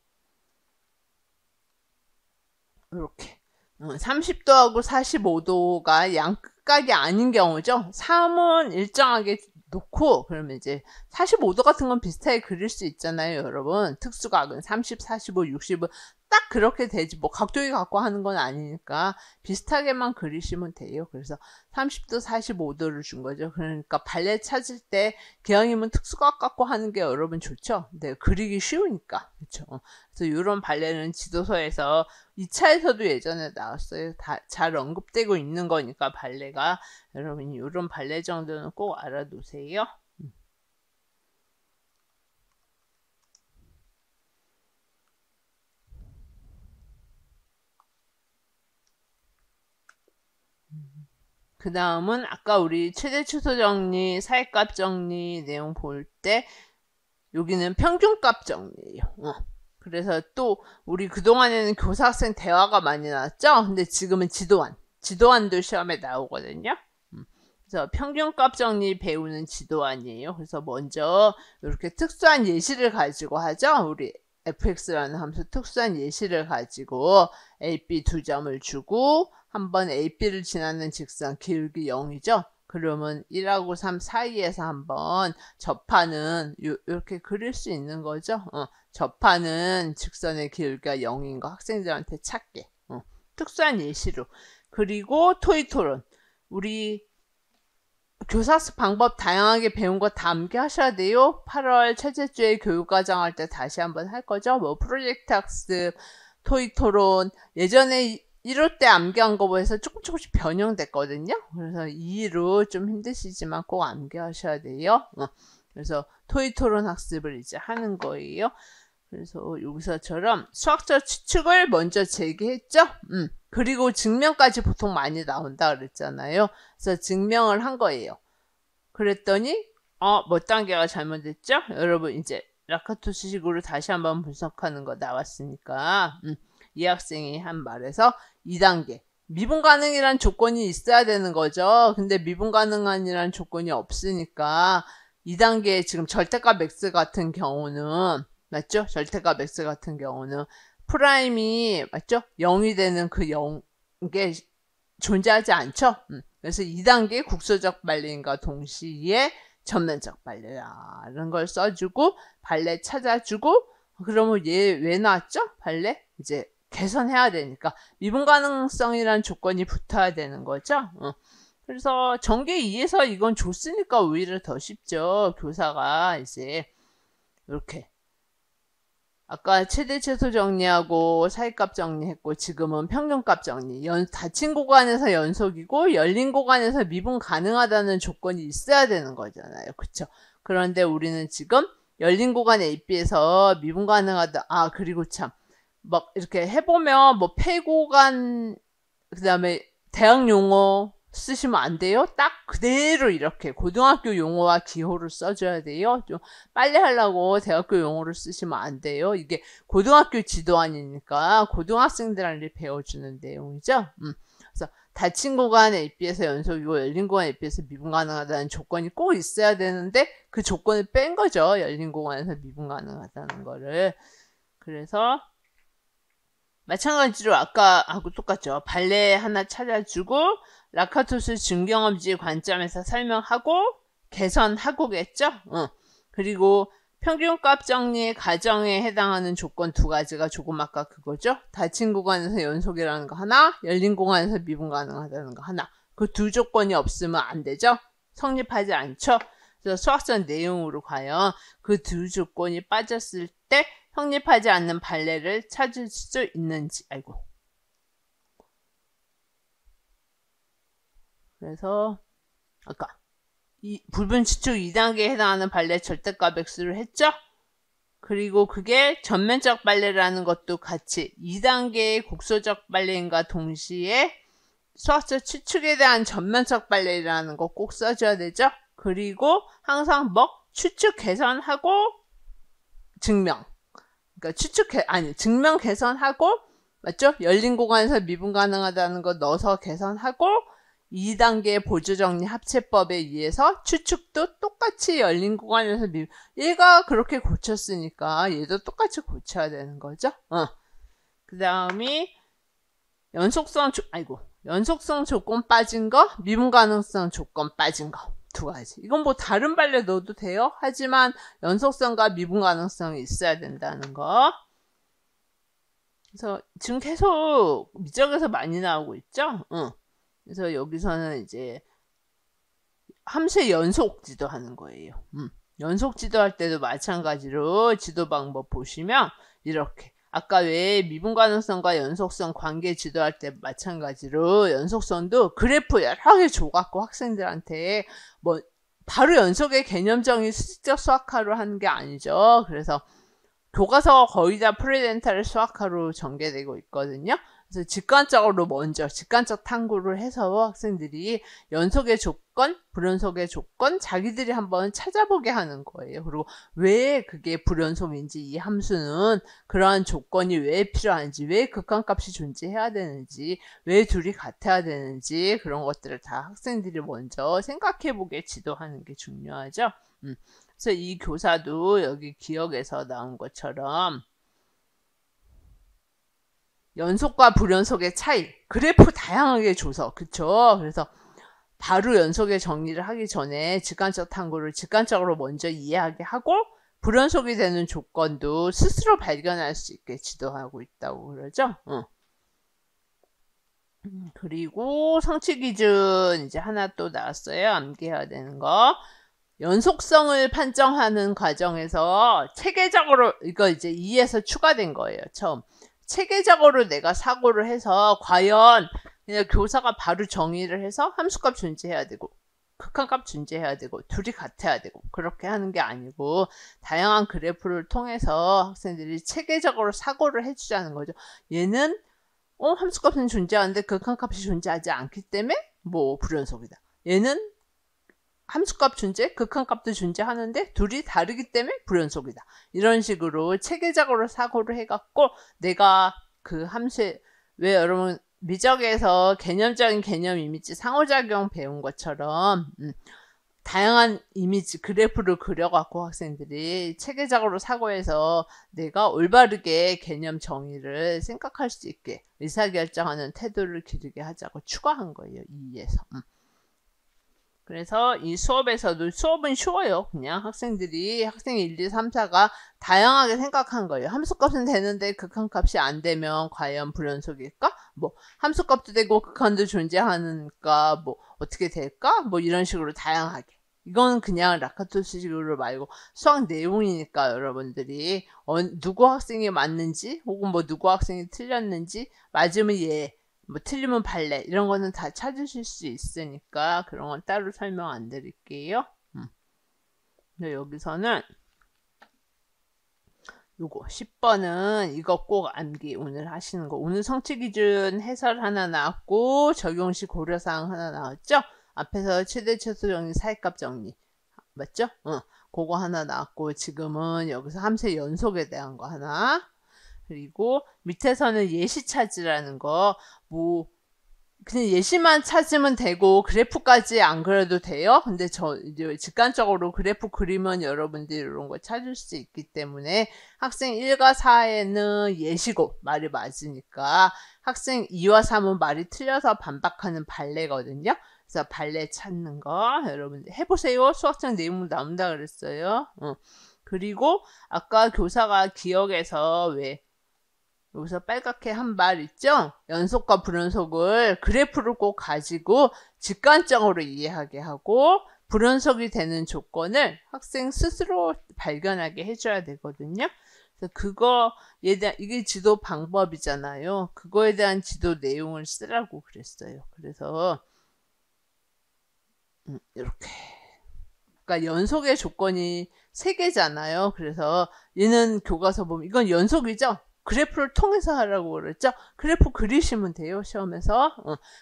이렇게 30도하고 45도가 양끝각이 아닌 경우죠. 3은 일정하게 놓고 그러면 이제 45도 같은 건 비슷하게 그릴 수 있잖아요, 여러분. 특수각은 30, 45, 60은 딱 그렇게 되지 뭐 각도기 갖고 하는 건 아니니까 비슷하게만 그리시면 돼요. 그래서 30도, 45도를 준 거죠. 그러니까 발레 찾을 때 기왕이면 특수각 갖고 하는 게 여러분 좋죠. 네, 그리기 쉬우니까. 그렇죠. 그래서 이런 발레는 지도서에서 2차에서도 예전에 나왔어요. 다 잘 언급되고 있는 거니까 발레가 여러분이 이런 발레 정도는 꼭 알아두세요. 그 다음은 아까 우리 최대 추소 정리, 사이값 정리 내용 볼 때 여기는 평균값 정리예요. 그래서 또 우리 그동안에는 교사 학생 대화가 많이 나왔죠? 근데 지금은 지도안도 시험에 나오거든요. 그래서 평균값 정리 배우는 지도안이에요. 그래서 먼저 이렇게 특수한 예시를 가지고 하죠. 우리 fx라는 함수 특수한 예시를 가지고 ab 두 점을 주고 한번 AB를 지나는 직선 기울기 0이죠. 그러면 1하고 3 사이에서 한번 접하는 이렇게 그릴 수 있는 거죠. 접하는 직선의 기울기가 0인 거 학생들한테 찾게. 특수한 예시로. 그리고 토의 토론. 우리 교사학습 방법 다양하게 배운 거 다 암기하셔야 돼요. 8월 첫째 주에 교육과정 할 때 다시 한번 할 거죠. 뭐 프로젝트 학습, 토의 토론. 예전에 1호 때 암기한 거에서 조금씩 변형됐거든요. 그래서 2로 좀 힘드시지만 꼭 암기하셔야 돼요. 그래서 토의 토론 학습을 이제 하는 거예요. 그래서 여기서처럼 수학적 추측을 먼저 제기했죠. 그리고 증명까지 보통 많이 나온다 그랬잖아요. 그래서 증명을 한 거예요. 그랬더니 몇 단계가 잘못됐죠? 여러분 이제 라카토식으로 다시 한번 분석하는 거 나왔으니까 이 학생이 한 말에서 2단계 미분 가능이란 조건이 있어야 되는 거죠. 근데 미분 가능한이란 조건이 없으니까 2단계 지금 절대값 x 같은 경우는 맞죠? 절대값 x 같은 경우는 프라임이 맞죠? 0이 되는 그 0게 존재하지 않죠? 그래서 2단계 국소적 발레인과 동시에 전면적 발레라는 걸 써주고 발레 찾아주고 그러면 얘 왜 나왔죠? 발레? 이제 개선해야 되니까 미분 가능성이라는 조건이 붙어야 되는 거죠. 그래서 전개 2에서 이건 줬으니까 오히려 더 쉽죠. 교사가 이제 이렇게 아까 최대 최소 정리하고 사이값 정리했고 지금은 평균값 정리. 닫힌 구간에서 연속이고 열린 구간에서 미분 가능하다는 조건이 있어야 되는 거잖아요. 그쵸? 그런데 우리는 지금 열린 구간 AB에서 미분 가능하다. 그리고 참 막 이렇게 해보면 뭐 폐구간 그다음에 대학 용어 쓰시면 안 돼요. 딱 그대로 이렇게 고등학교 용어와 기호를 써줘야 돼요. 좀 빨리 하려고 대학교 용어를 쓰시면 안 돼요. 이게 고등학교 지도안이니까 고등학생들한테 배워주는 내용이죠. 그래서 닫힌 구간 AB에서 연속이고 열린 구간 AB에서 미분 가능하다는 조건이 꼭 있어야 되는데 그 조건을 뺀 거죠. 열린 구간에서 미분 가능하다는 거를. 그래서 마찬가지로 아까하고 똑같죠. 발레 하나 찾아주고 라카토스 증경험지 관점에서 설명하고 개선하고겠죠. 그리고 평균값 정리 가정에 해당하는 조건 두 가지가 조금 아까 그거죠. 닫힌 구간에서 연속이라는 거 하나, 열린 구간에서 미분 가능하다는 거 하나. 그 두 조건이 없으면 안 되죠. 성립하지 않죠. 그래서 수학적 내용으로 과연 그 두 조건이 빠졌을 때 성립하지 않는 발레를 찾을 수 있는지. 그래서 아까 이 불분치축 2단계에 해당하는 발레 절대값 X를 했죠? 그리고 그게 전면적 발레라는 것도 같이 2단계의 곡소적 발레인과 동시에 수학적 추측에 대한 전면적 발레라는 거 꼭 써줘야 되죠? 그리고 항상 추측 개선하고 증명. 그러니까 증명 개선하고, 맞죠? 열린 공간에서 미분 가능하다는 거 넣어서 개선하고, 2단계 보조정리 합체법에 의해서 추측도 똑같이 열린 공간에서 얘가 그렇게 고쳤으니까 얘도 똑같이 고쳐야 되는 거죠. 그 다음이 연속성 조건 빠진 거, 미분 가능성 조건 빠진 거. 두 가지. 이건 뭐 다른 발레 넣어도 돼요. 하지만 연속성과 미분 가능성이 있어야 된다는 거. 그래서 지금 계속 미적에서 많이 나오고 있죠. 그래서 여기서는 이제 함수의 연속 지도하는 거예요. 연속 지도할 때도 마찬가지로 지도 방법 보시면 이렇게 아까 왜 미분 가능성과 연속성 관계 지도할 때 마찬가지로 연속성도 그래프 여러 개 줘갖고 학생들한테 뭐 바로 연속의 개념적인 수직적 수학화로 하는 게 아니죠. 그래서 교과서 거의 다 프리덴탈 수학화로 전개되고 있거든요. 그래서 직관적 탐구를 해서 학생들이 연속의 조건, 불연속의 조건 자기들이 한번 찾아보게 하는 거예요. 그리고 왜 그게 불연속인지, 이 함수는 그러한 조건이 왜 필요한지, 왜 극한값이 존재해야 되는지, 왜 둘이 같아야 되는지 그런 것들을 다 학생들이 먼저 생각해보게 지도하는 게 중요하죠. 그래서 이 교사도 여기 기억에서 나온 것처럼 연속과 불연속의 차이, 그래프 다양하게 줘서, 그쵸? 그래서 바로 연속의 정리를 하기 전에 직관적 탐구를 직관적으로 먼저 이해하게 하고, 불연속이 되는 조건도 스스로 발견할 수 있게 지도하고 있다고 그러죠? 그리고 성취 기준 이제 하나 또 나왔어요. 암기해야 되는 거. 연속성을 판정하는 과정에서 체계적으로, 이거 이제 2에서 추가된 거예요, 처음. 체계적으로 내가 사고를 해서 과연 그냥 교사가 바로 정의를 해서 함수값 존재해야 되고 극한값 존재해야 되고 둘이 같아야 되고 그렇게 하는 게 아니고 다양한 그래프를 통해서 학생들이 체계적으로 사고를 해주자는 거죠. 얘는 함수값은 존재하는데 극한값이 존재하지 않기 때문에 뭐 불연속이다. 얘는 함수값 존재, 극한값도 존재하는데 둘이 다르기 때문에 불연속이다. 이런 식으로 체계적으로 사고를 해갖고 내가 그 함수에 왜 여러분 미적에서 개념적인 개념 이미지 상호작용 배운 것처럼 다양한 이미지 그래프를 그려갖고 학생들이 체계적으로 사고해서 내가 올바르게 개념 정의를 생각할 수 있게 의사결정하는 태도를 기르게 하자고 추가한 거예요. 2에서. 그래서 이 수업에서도 수업은 쉬워요. 그냥 학생 1, 2, 3, 4가 다양하게 생각한 거예요. 함수값은 되는데 극한값이 안 되면 과연 불연속일까? 뭐 함수값도 되고 극한도 존재하니까 뭐 어떻게 될까? 뭐 이런 식으로 다양하게 이건 그냥 라카토스식으로 말고 수학 내용이니까 여러분들이 누구 학생이 맞는지 혹은 뭐 누구 학생이 틀렸는지 맞으면 예, 뭐 틀리면 발레 이런 거는 다 찾으실 수 있으니까 그런 건 따로 설명 안 드릴게요. 근데 여기서는 요거 10번은 이거 꼭 암기 오늘 하시는 거. 오늘 성취기준 해설 하나 나왔고 적용시 고려사항 하나 나왔죠? 앞에서 최대 최소 정리 사이값 정리 맞죠? 그거 하나 나왔고 지금은 여기서 함수의 연속에 대한 거 하나 그리고 밑에서는 예시 찾으라는 거 뭐 그냥 예시만 찾으면 되고 그래프까지 안 그려도 돼요. 근데 저 이제 직관적으로 그래프 그리면 여러분들이 이런 거 찾을 수 있기 때문에 학생 1과 4에는 예시고 말이 맞으니까 학생 2와 3은 말이 틀려서 반박하는 발레거든요. 그래서 발레 찾는 거 여러분들 해보세요. 수학적 내용 나온다 그랬어요. 그리고 아까 교사가 기억에서 왜 여기서 빨갛게 한 말 있죠? 연속과 불연속을 그래프를 꼭 가지고 직관적으로 이해하게 하고 불연속이 되는 조건을 학생 스스로 발견하게 해줘야 되거든요. 그래서 그거에 대한 이게 지도 방법이잖아요. 그거에 대한 지도 내용을 쓰라고 그랬어요. 그래서 이렇게 그러니까 연속의 조건이 3개잖아요. 그래서 얘는 교과서 보면 이건 연속이죠? 그래프를 통해서 하라고 그랬죠? 그래프 그리시면 돼요, 시험에서.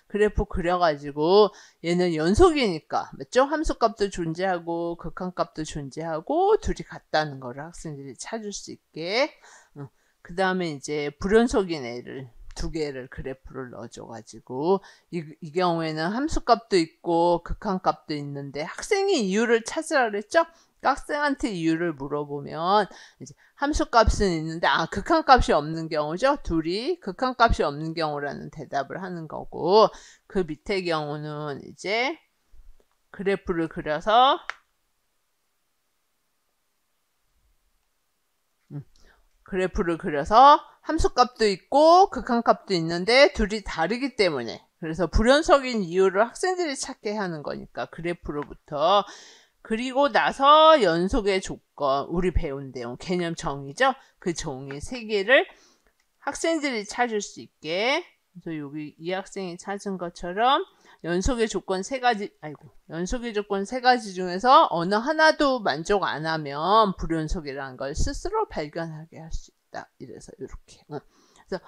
그래프 그려가지고 얘는 연속이니까, 맞죠? 함수값도 존재하고 극한값도 존재하고 둘이 같다는 거를 학생들이 찾을 수 있게. 그 다음에 이제 불연속인 애를 2개를 그래프를 넣어줘가지고 이 경우에는 함수값도 있고 극한값도 있는데 학생이 이유를 찾으라 그랬죠? 학생한테 이유를 물어보면 이제 함수값은 있는데 극한값이 없는 경우죠. 둘이 극한값이 없는 경우라는 대답을 하는 거고 그 밑에 경우는 이제 그래프를 그려서 함수값도 있고 극한값도 있는데 둘이 다르기 때문에 그래서 불연속인 이유를 학생들이 찾게 하는 거니까 그래프로부터 그리고 나서 연속의 조건 우리 배운 내용 개념 정의죠. 그 정의 3개를 학생들이 찾을 수 있게 그래서 여기 이 학생이 찾은 것처럼 연속의 조건 3가지 연속의 조건 3가지 중에서 어느 하나도 만족 안 하면 불연속이라는 걸 스스로 발견하게 할 수 있다. 이래서 이렇게 그래서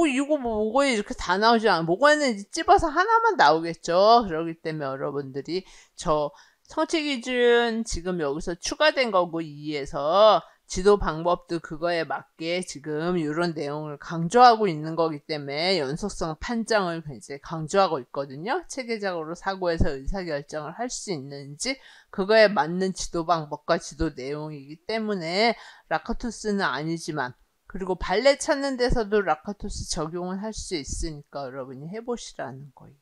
이거 뭐고에 이렇게 다 나오지 않아. 뭐고에는 찝어서 하나만 나오겠죠. 그렇기 때문에 여러분들이 저 성취기준 지금 여기서 추가된 거고 2에서 지도 방법도 그거에 맞게 지금 이런 내용을 강조하고 있는 거기 때문에 연속성 판정을 굉장히 강조하고 있거든요. 체계적으로 사고에서 의사결정을 할 수 있는지 그거에 맞는 지도 방법과 지도 내용이기 때문에 라카토스는 아니지만 그리고 발레 찾는 데서도 라카토스 적용을 할 수 있으니까 여러분이 해보시라는 거예요.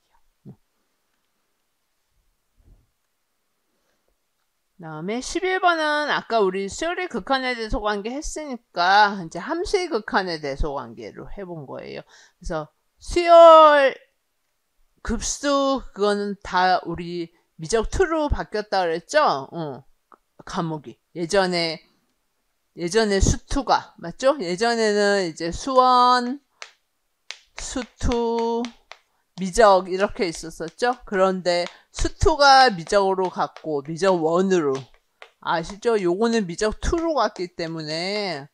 다음에 11번은 아까 우리 수열의 극한에 대해서 관계했으니까 이제 함수의 극한에 대해서 관계로 해본 거예요. 그래서 수열 급수 그거는 다 우리 미적 2로 바뀌었다 그랬죠? 과목이 예전에 수2가 맞죠? 예전에는 이제 수원, 수2, 미적 이렇게 있었었죠. 그런데 수2가 미적으로 갔고 미적 1으로 아시죠? 요거는 미적 2로 갔기 때문에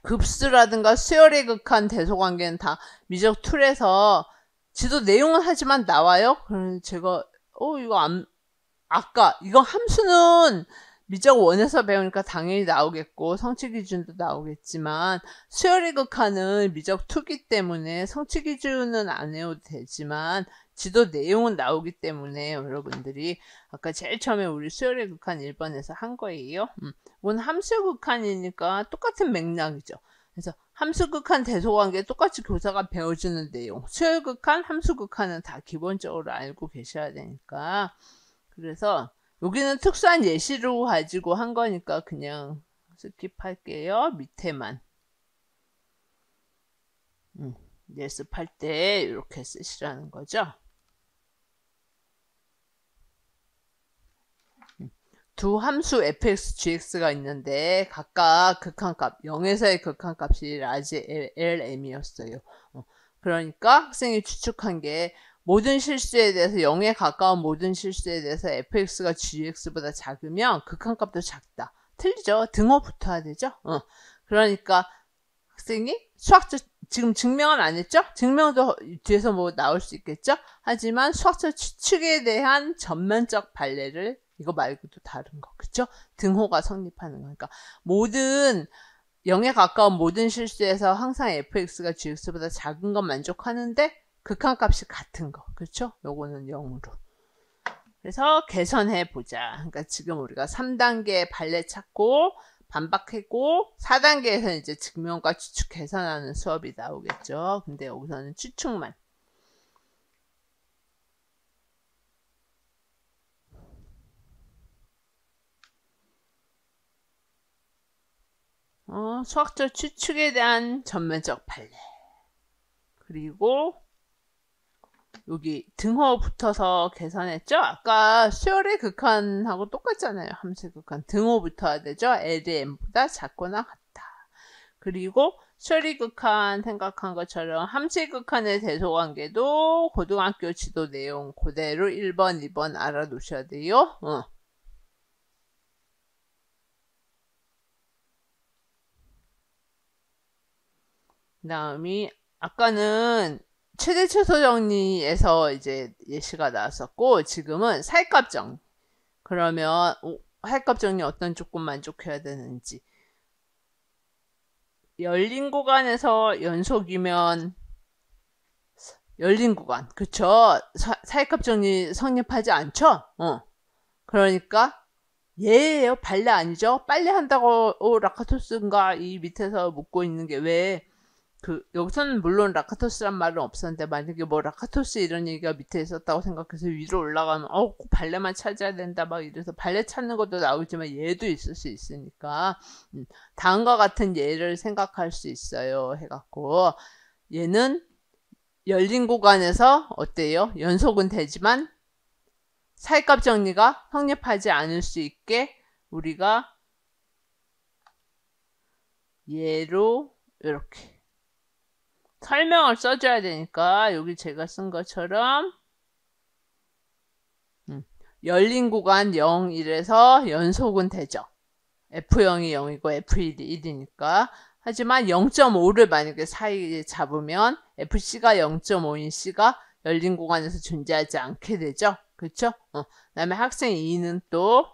급수라든가 수열의 극한 대소관계는 다 미적 2에서 지도 내용은 하지만 나와요. 그래서 제가 이거 함수는 미적 1에서 배우니까 당연히 나오겠고 성취기준도 나오겠지만 수열의 극한은 미적 2기 때문에 성취기준은 안 해도 되지만 지도 내용은 나오기 때문에 여러분들이 아까 제일 처음에 우리 수열의 극한 1번에서 한 거예요. 이건 함수 극한이니까 똑같은 맥락이죠. 그래서 함수 극한 대소관계 똑같이 교사가 배워주는 내용 수열 극한, 함수 극한은 다 기본적으로 알고 계셔야 되니까 그래서 여기는 특수한 예시로 가지고 한 거니까 그냥 스킵할게요. 밑에만. 예습할 때 이렇게 쓰시라는 거죠. 두 함수 fx, gx가 있는데 각각 극한값 0에서의 극한값이 라지 LM이었어요. 그러니까 학생이 추측한 게 모든 실수에 대해서 0에 가까운 모든 실수에 대해서 fx가 gx보다 작으면 극한값도 작다. 틀리죠? 등호 붙어야 되죠? 그러니까 학생이 수학적 지금 증명은 안 했죠? 증명도 뒤에서 뭐 나올 수 있겠죠? 하지만 수학적 추측에 대한 전면적 발레를 이거 말고도 다른 거, 그쵸? 등호가 성립하는 거니까 모든 0에 가까운 모든 실수에서 항상 fx가 gx보다 작은 건 만족하는데 극한값이 같은 거, 그쵸? 요거는 0으로. 그래서 개선해 보자. 그러니까 지금 우리가 3단계 발레 찾고 반박했고 4단계에서 이제 증명과 추측 계산하는 수업이 나오겠죠. 근데 여기서는 추측만. 수학적 추측에 대한 전면적 발레. 그리고 여기 등호 붙어서 계산했죠? 아까 수열의 극한하고 똑같잖아요. 함수의 극한. 등호 붙어야 되죠? LM보다 작거나 같다. 그리고 수열의 극한 생각한 것처럼 함수의 극한의 대소관계도 고등학교 지도 내용 그대로 1번, 2번 알아두셔야 돼요. 그 다음이 아까는 최대 최소 정리에서 이제 예시가 나왔었고 지금은 살값 정리. 그러면 살값 정리 어떤 조건 만족해야 되는지. 열린 구간에서 연속이면 열린 구간. 그쵸? 살값 정리 성립하지 않죠? 그러니까 얘예요. 발레 아니죠? 빨리 한다고 라카토스인가 이 밑에서 묻고 있는 게 왜 여기서는 물론 라카토스란 말은 없었는데 만약에 뭐 라카토스 이런 얘기가 밑에 있었다고 생각해서 위로 올라가면 발레만 찾아야 된다 막 이래서 발레 찾는 것도 나오지만 얘도 있을 수 있으니까 다음과 같은 예를 생각할 수 있어요 해갖고 얘는 열린 구간에서 어때요? 연속은 되지만 살값 정리가 성립하지 않을 수 있게 우리가 얘로 이렇게 설명을 써줘야 되니까 여기 제가 쓴 것처럼 열린 구간 0, 1에서 연속은 되죠. F0이 0이고 F1이 1이니까. 하지만 0.5를 만약에 사이에 잡으면 FC가 0.5인 C가 열린 구간에서 존재하지 않게 되죠. 그쵸? 그 다음에 학생 2는 또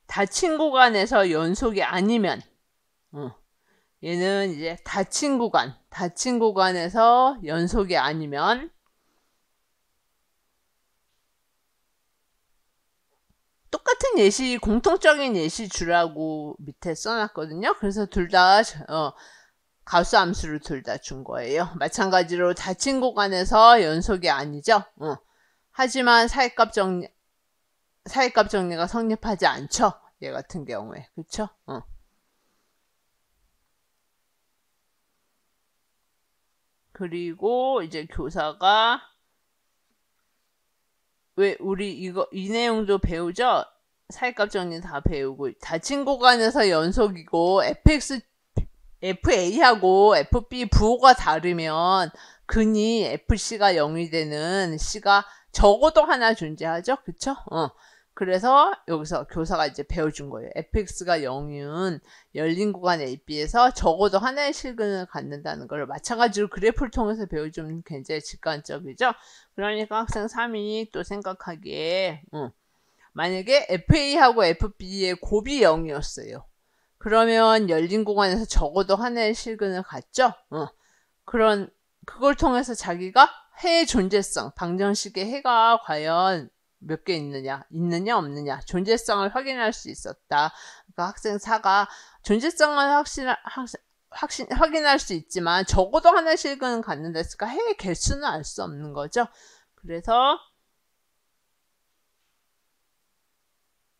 닫힌 구간에서 연속이 아니면 얘는 이제 닫힌 구간에서 연속이 아니면 똑같은 예시, 공통적인 예시 주라고 밑에 써놨거든요. 그래서 둘 다 가수 함수를 둘 다 준 거예요. 마찬가지로 닫힌 구간에서 연속이 아니죠. 하지만 사이값 정리가 성립하지 않죠. 얘 같은 경우에. 그쵸? 그리고 이제 교사가 왜 우리 이 내용도 배우죠? 사이값 정리 다 배우고 닫힌 구간에서 연속이고 FA하고 FB 부호가 다르면 근이 FC가 0이 되는 C가 적어도 하나 존재하죠? 그쵸? 그래서 여기서 교사가 이제 배워준 거예요. fx가 0은 열린 구간 AB에서 적어도 하나의 실근을 갖는다는 걸 마찬가지로 그래프를 통해서 배워주면 굉장히 직관적이죠. 그러니까 학생 3이 또 생각하기에 만약에 FA하고 FB의 곱이 0이었어요. 그러면 열린 구간에서 적어도 하나의 실근을 갖죠. 그걸 통해서 자기가 해의 존재성, 방정식의 해가 과연 몇 개 있느냐 없느냐 존재성을 확인할 수 있었다. 그러니까 학생 4가 존재성을 확인할 수 있지만 적어도 하나의 실근은 갖는다 했으니까 해의 개수는 알 수 없는 거죠. 그래서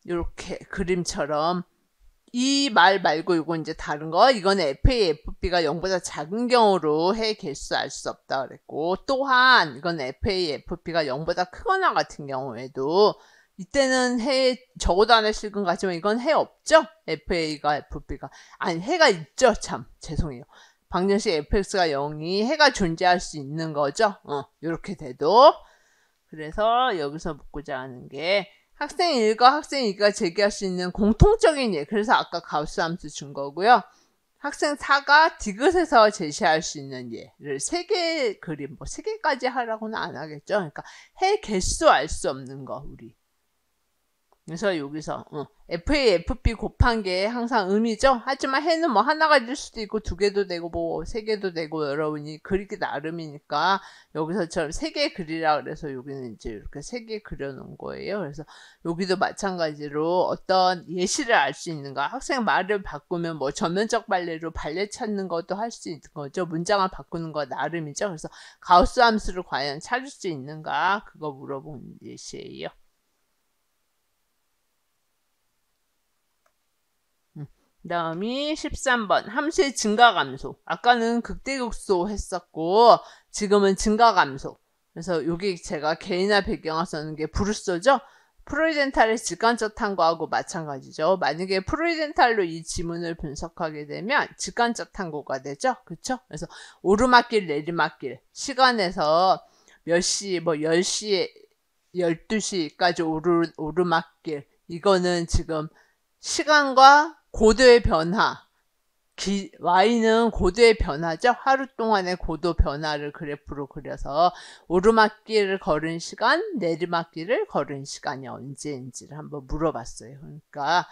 이렇게 그림처럼 이 말 말고 이거 이제 다른 거. 이건 FAFB가 0보다 작은 경우로 해외 개수 알 수 없다 그랬고, 또한 이건 FAFB가 0보다 크거나 같은 경우에도 이때는 해 적어도 하나 실근 같지만 이건 해 없죠? FA가 FB가 아니 해가 있죠. 참 죄송해요. 방정식 fx가 0이 해가 존재할 수 있는 거죠. 이렇게 돼도. 그래서 여기서 묻고자 하는 게 학생 1과 학생 2가 제기할 수 있는 공통적인 예. 그래서 아까 가우스 함수 준 거고요. 학생 4가 디귿에서 제시할 수 있는 예를 3개 그림, 뭐 3개까지 하라고는 안 하겠죠. 그러니까 해 개수 알 수 없는 거, 우리. 그래서 여기서 FA, FB 곱한 게 항상 음이죠. 하지만 해는 뭐 하나가 될 수도 있고 2개도 되고 뭐 3개도 되고 여러분이 그리기 나름이니까 여기서처럼 3개 그리라 그래서 여기는 이제 이렇게 3개 그려놓은 거예요. 그래서 여기도 마찬가지로 어떤 예시를 알 수 있는가. 학생 말을 바꾸면 뭐 전면적 발레로 발레 찾는 것도 할 수 있는 거죠. 문장을 바꾸는 거 나름이죠. 그래서 가우스 함수를 과연 찾을 수 있는가 그거 물어본 예시예요. 다음이 13번 함수의 증가감소. 아까는 극대극소 했었고 지금은 증가감소. 그래서 여기 제가 개인화 배경화 쓰는 게 브루소죠. 프로이덴탈의 직관적 탐구하고 마찬가지죠. 만약에 프로이덴탈로 이 지문을 분석하게 되면 직관적 탐구가 되죠. 그쵸? 그래서 오르막길 내리막길 시간에서 몇 시, 뭐 10시, 12시까지 오르막길 이거는 지금 시간과 고도의 변화, y는 고도의 변화죠. 하루 동안의 고도 변화를 그래프로 그려서 오르막길을 걸은 시간, 내리막길을 걸은 시간이 언제인지를 한번 물어봤어요. 그러니까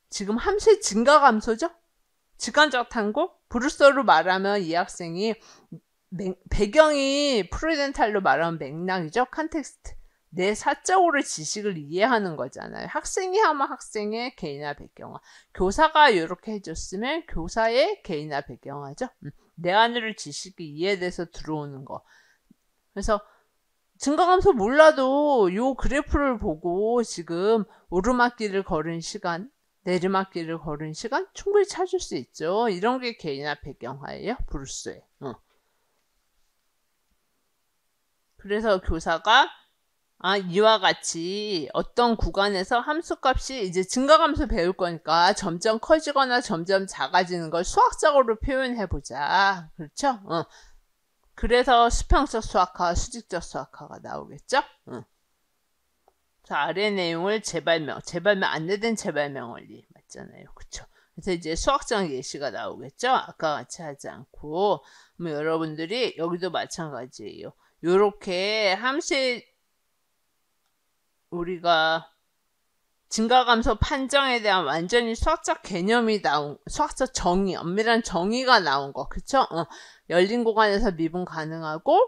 지금 함수의 증가 감소죠. 직관적 탐구? 브루소로 말하면 이 학생이 배경이 프로이덴탈로 말하면 맥락이죠. 컨텍스트. 내 사적으로 지식을 이해하는 거잖아요. 학생이 하면 학생의 개인화 배경화. 교사가 이렇게 해줬으면 교사의 개인화 배경화죠. 내 안으로 지식이 이해돼서 들어오는 거. 그래서 증가감소 몰라도 요 그래프를 보고 지금 오르막길을 걸은 시간, 내리막길을 걸은 시간 충분히 찾을 수 있죠. 이런 게 개인화 배경화예요. 브루스의. 그래서 교사가 이와 같이 어떤 구간에서 함수값이 이제 증가감소 배울 거니까 점점 커지거나 점점 작아지는 걸 수학적으로 표현해보자. 그렇죠? 그래서 수평적 수학화, 수직적 수학화가 나오겠죠? 자, 아래 내용을 재발명 안내된 재발명 원리 맞잖아요. 그쵸? 그래서 이제 수학적 예시가 나오겠죠? 아까 같이 하지 않고. 그럼 여러분들이 여기도 마찬가지예요. 요렇게 함수의 우리가 증가감소 판정에 대한 완전히 수학적 개념이 수학적 정의, 엄밀한 정의가 나온 거, 그쵸? 열린 공간에서 미분 가능하고,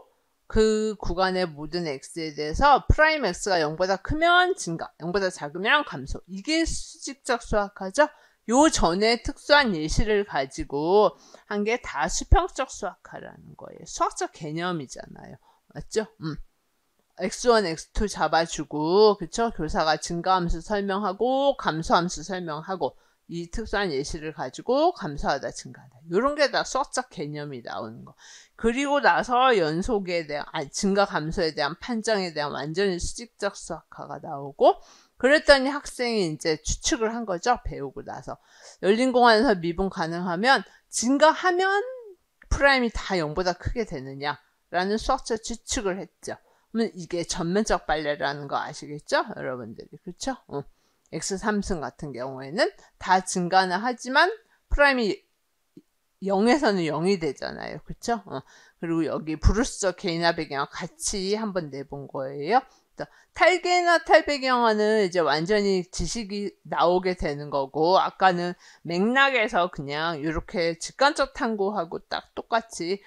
그 구간의 모든 x에 대해서 프라임 x가 0보다 크면 증가, 0보다 작으면 감소. 이게 수직적 수학화죠? 요 전에 특수한 예시를 가지고 한 게 다 수평적 수학화라는 거예요. 수학적 개념이잖아요. 맞죠? x1, x2 잡아주고, 그쵸? 교사가 증가함수 설명하고, 감소함수 설명하고, 이 특수한 예시를 가지고 감소하다, 증가하다. 이런 게 다 수학적 개념이 나오는 거. 그리고 나서 연속에 대한, 증가 감소에 대한 판정에 대한 완전히 수직적 수학화가 나오고, 그랬더니 학생이 이제 추측을 한 거죠. 배우고 나서. 열린 공간에서 미분 가능하면, 증가하면 프라임이 다 0보다 크게 되느냐? 라는 수학적 추측을 했죠. 그러면 이게 전면적 발레라는 거 아시겠죠? 여러분들이. 그렇죠? x3승 같은 경우에는 다 증가는 하지만 프라임이 0에서는 0이 되잖아요. 그렇죠? 그리고 여기 브루스적 개인화 배경화 같이 한번 내본 거예요. 탈개인화 탈배경화는 이제 완전히 지식이 나오게 되는 거고, 아까는 맥락에서 그냥 이렇게 직관적 탐구하고 딱 똑같이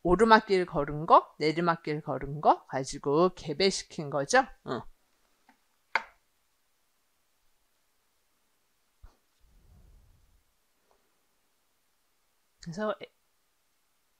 오르막길 걸은 거, 내리막길 걸은 거 가지고 개배시킨 거죠. 그래서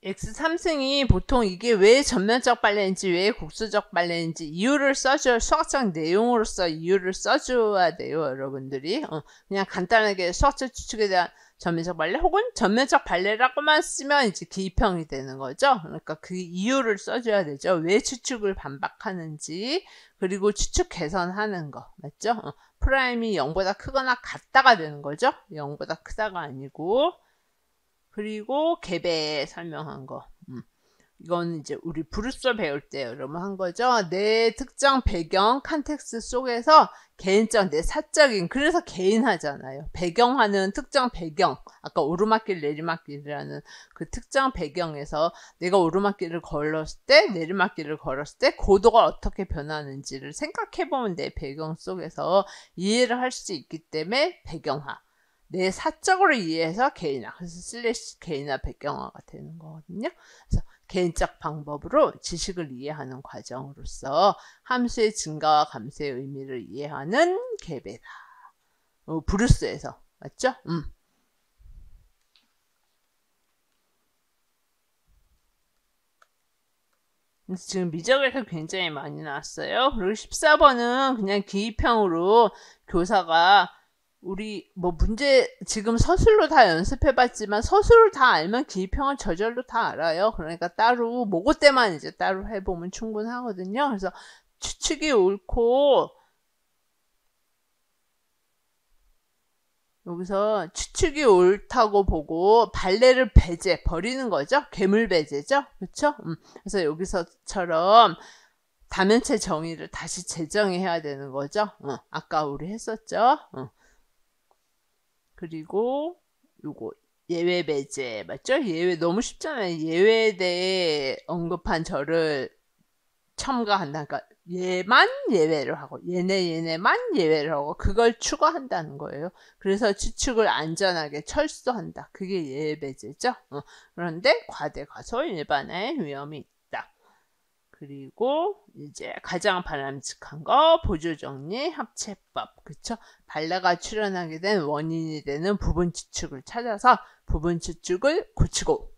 X3승이 보통 이게 왜 전면적 빨래인지 왜 국수적 빨래인지 이유를 써줘야, 수학적 내용으로서 이유를 써줘야 돼요, 여러분들이. 그냥 간단하게 수학적 추측에 대한 전면적 빨래 혹은 전면적 빨래라고만 쓰면 이제 기입형이 되는 거죠. 그러니까 그 이유를 써줘야 되죠. 왜 추측을 반박하는지, 그리고 추측 개선하는 거, 맞죠? 프라임이 0보다 크거나 같다가 되는 거죠. 0보다 크다가 아니고. 그리고 갭에 설명한 거. 이건 이제 우리 브루서 배울 때 여러분 한 거죠. 내 특정 배경 컨텍스트 속에서 개인적, 내 사적인, 그래서 개인하잖아요. 배경하는 특정 배경, 아까 오르막길 내리막길이라는 그 특정 배경에서 내가 오르막길을 걸었을 때, 내리막길을 걸었을 때 고도가 어떻게 변하는지를 생각해보면 내 배경 속에서 이해를 할 수 있기 때문에 배경화. 내 사적으로 이해해서 개인화, 그래서 슬래시 개인화 배경화가 되는 거거든요. 그래서 개인적 방법으로 지식을 이해하는 과정으로서 함수의 증가와 감소의 의미를 이해하는 갭이다. 브루스에서 맞죠? 지금 미적에서 굉장히 많이 나왔어요. 그리고 14번은 그냥 기입형으로 교사가 우리 뭐 문제 지금 서술로 다 연습해봤지만 서술을 다 알면 기입형은 저절로 다 알아요. 그러니까 따로 모고 때만 이제 따로 해보면 충분하거든요. 그래서 추측이 옳고 여기서 추측이 옳다고 보고 발레를 배제 버리는 거죠. 괴물 배제죠. 그렇죠? 그래서 여기서처럼 다면체 정의를 다시 재정의해야 되는 거죠. 아까 우리 했었죠. 그리고 요거 예외 배제 맞죠? 예외 너무 쉽잖아요. 예외에 대해 언급한 절을 첨가한다. 그러니까 얘만 예외를 하고 얘네만 예외를 하고 그걸 추가한다는 거예요. 그래서 추측을 안전하게 철수한다. 그게 예외 배제죠. 그런데 과대 과소 일반화의 위험이 있다. 그리고 이제 가장 바람직한 거 보조정리 합체법. 그쵸? 발레가 출현하게 된 원인이 되는 부분 추측을 찾아서 부분 추측을 고치고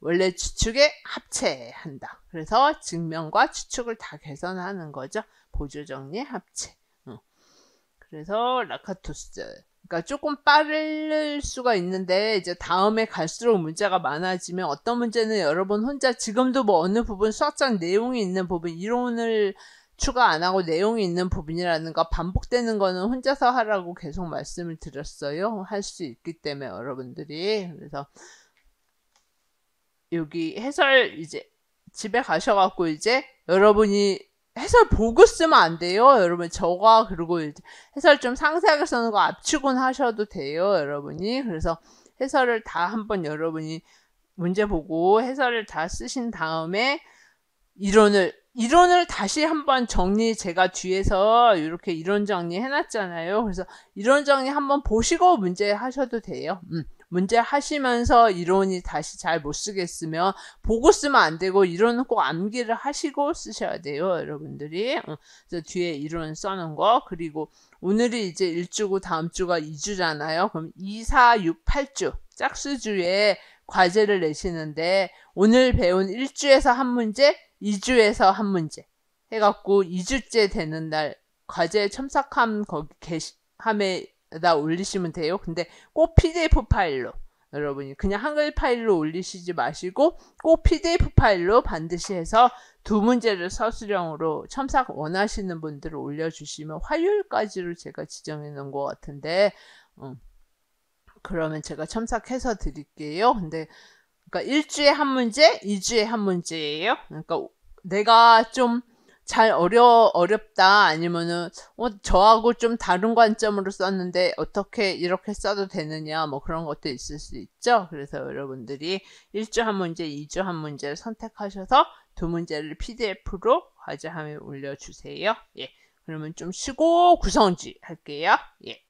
원래 추측에 합체한다. 그래서 증명과 추측을 다 개선하는 거죠. 보조정리 합체. 그래서 라카토스. 그러니까 조금 빠를 수가 있는데 이제 다음에 갈수록 문제가 많아지면 어떤 문제는 여러분 혼자 지금도 뭐 어느 부분 수학적 내용이 있는 부분 이론을 추가 안 하고 내용이 있는 부분이라는 거 반복되는 거는 혼자서 하라고 계속 말씀을 드렸어요. 할 수 있기 때문에 여러분들이. 그래서 여기 해설 이제 집에 가셔갖고 이제 여러분이 해설 보고 쓰면 안 돼요. 여러분 저가 그리고 이제 해설 좀 상세하게 쓰는 거 압축은 하셔도 돼요. 여러분이. 그래서 해설을 다 한번 여러분이 문제 보고 해설을 다 쓰신 다음에 이론을 다시 한번 정리 제가 뒤에서 이렇게 이론 정리 해놨잖아요. 그래서 이론 정리 한번 보시고 문제 하셔도 돼요. 문제 하시면서 이론이 다시 잘 못 쓰겠으면 보고 쓰면 안 되고 이론은 꼭 암기를 하시고 쓰셔야 돼요. 여러분들이. 그래서 뒤에 이론 써놓은 거 그리고 오늘이 이제 1주고 다음 주가 2주잖아요. 그럼 2, 4, 6, 8주 짝수주에 과제를 내시는데 오늘 배운 1주에서 한 문제 2주에서 한 문제 해갖고 2주째 되는 날 과제 첨삭함 거기 게시함에다 올리시면 돼요. 근데 꼭 PDF 파일로 여러분이 그냥 한글 파일로 올리시지 마시고 꼭 PDF 파일로 반드시 해서 2문제를 서술형으로 첨삭 원하시는 분들을 올려주시면 화요일까지로 제가 지정해 놓은 것 같은데 그러면 제가 첨삭해서 드릴게요. 근데 그러니까 1주에 한 문제, 2주에 한 문제예요. 그러니까 내가 좀 잘 어렵다 아니면은 저하고 좀 다른 관점으로 썼는데 어떻게 이렇게 써도 되느냐 뭐 그런 것도 있을 수 있죠. 그래서 여러분들이 1주 한 문제, 2주 한 문제를 선택하셔서 2문제를 PDF로 과제함에 올려주세요. 예. 그러면 좀 쉬고 구성지 할게요. 예.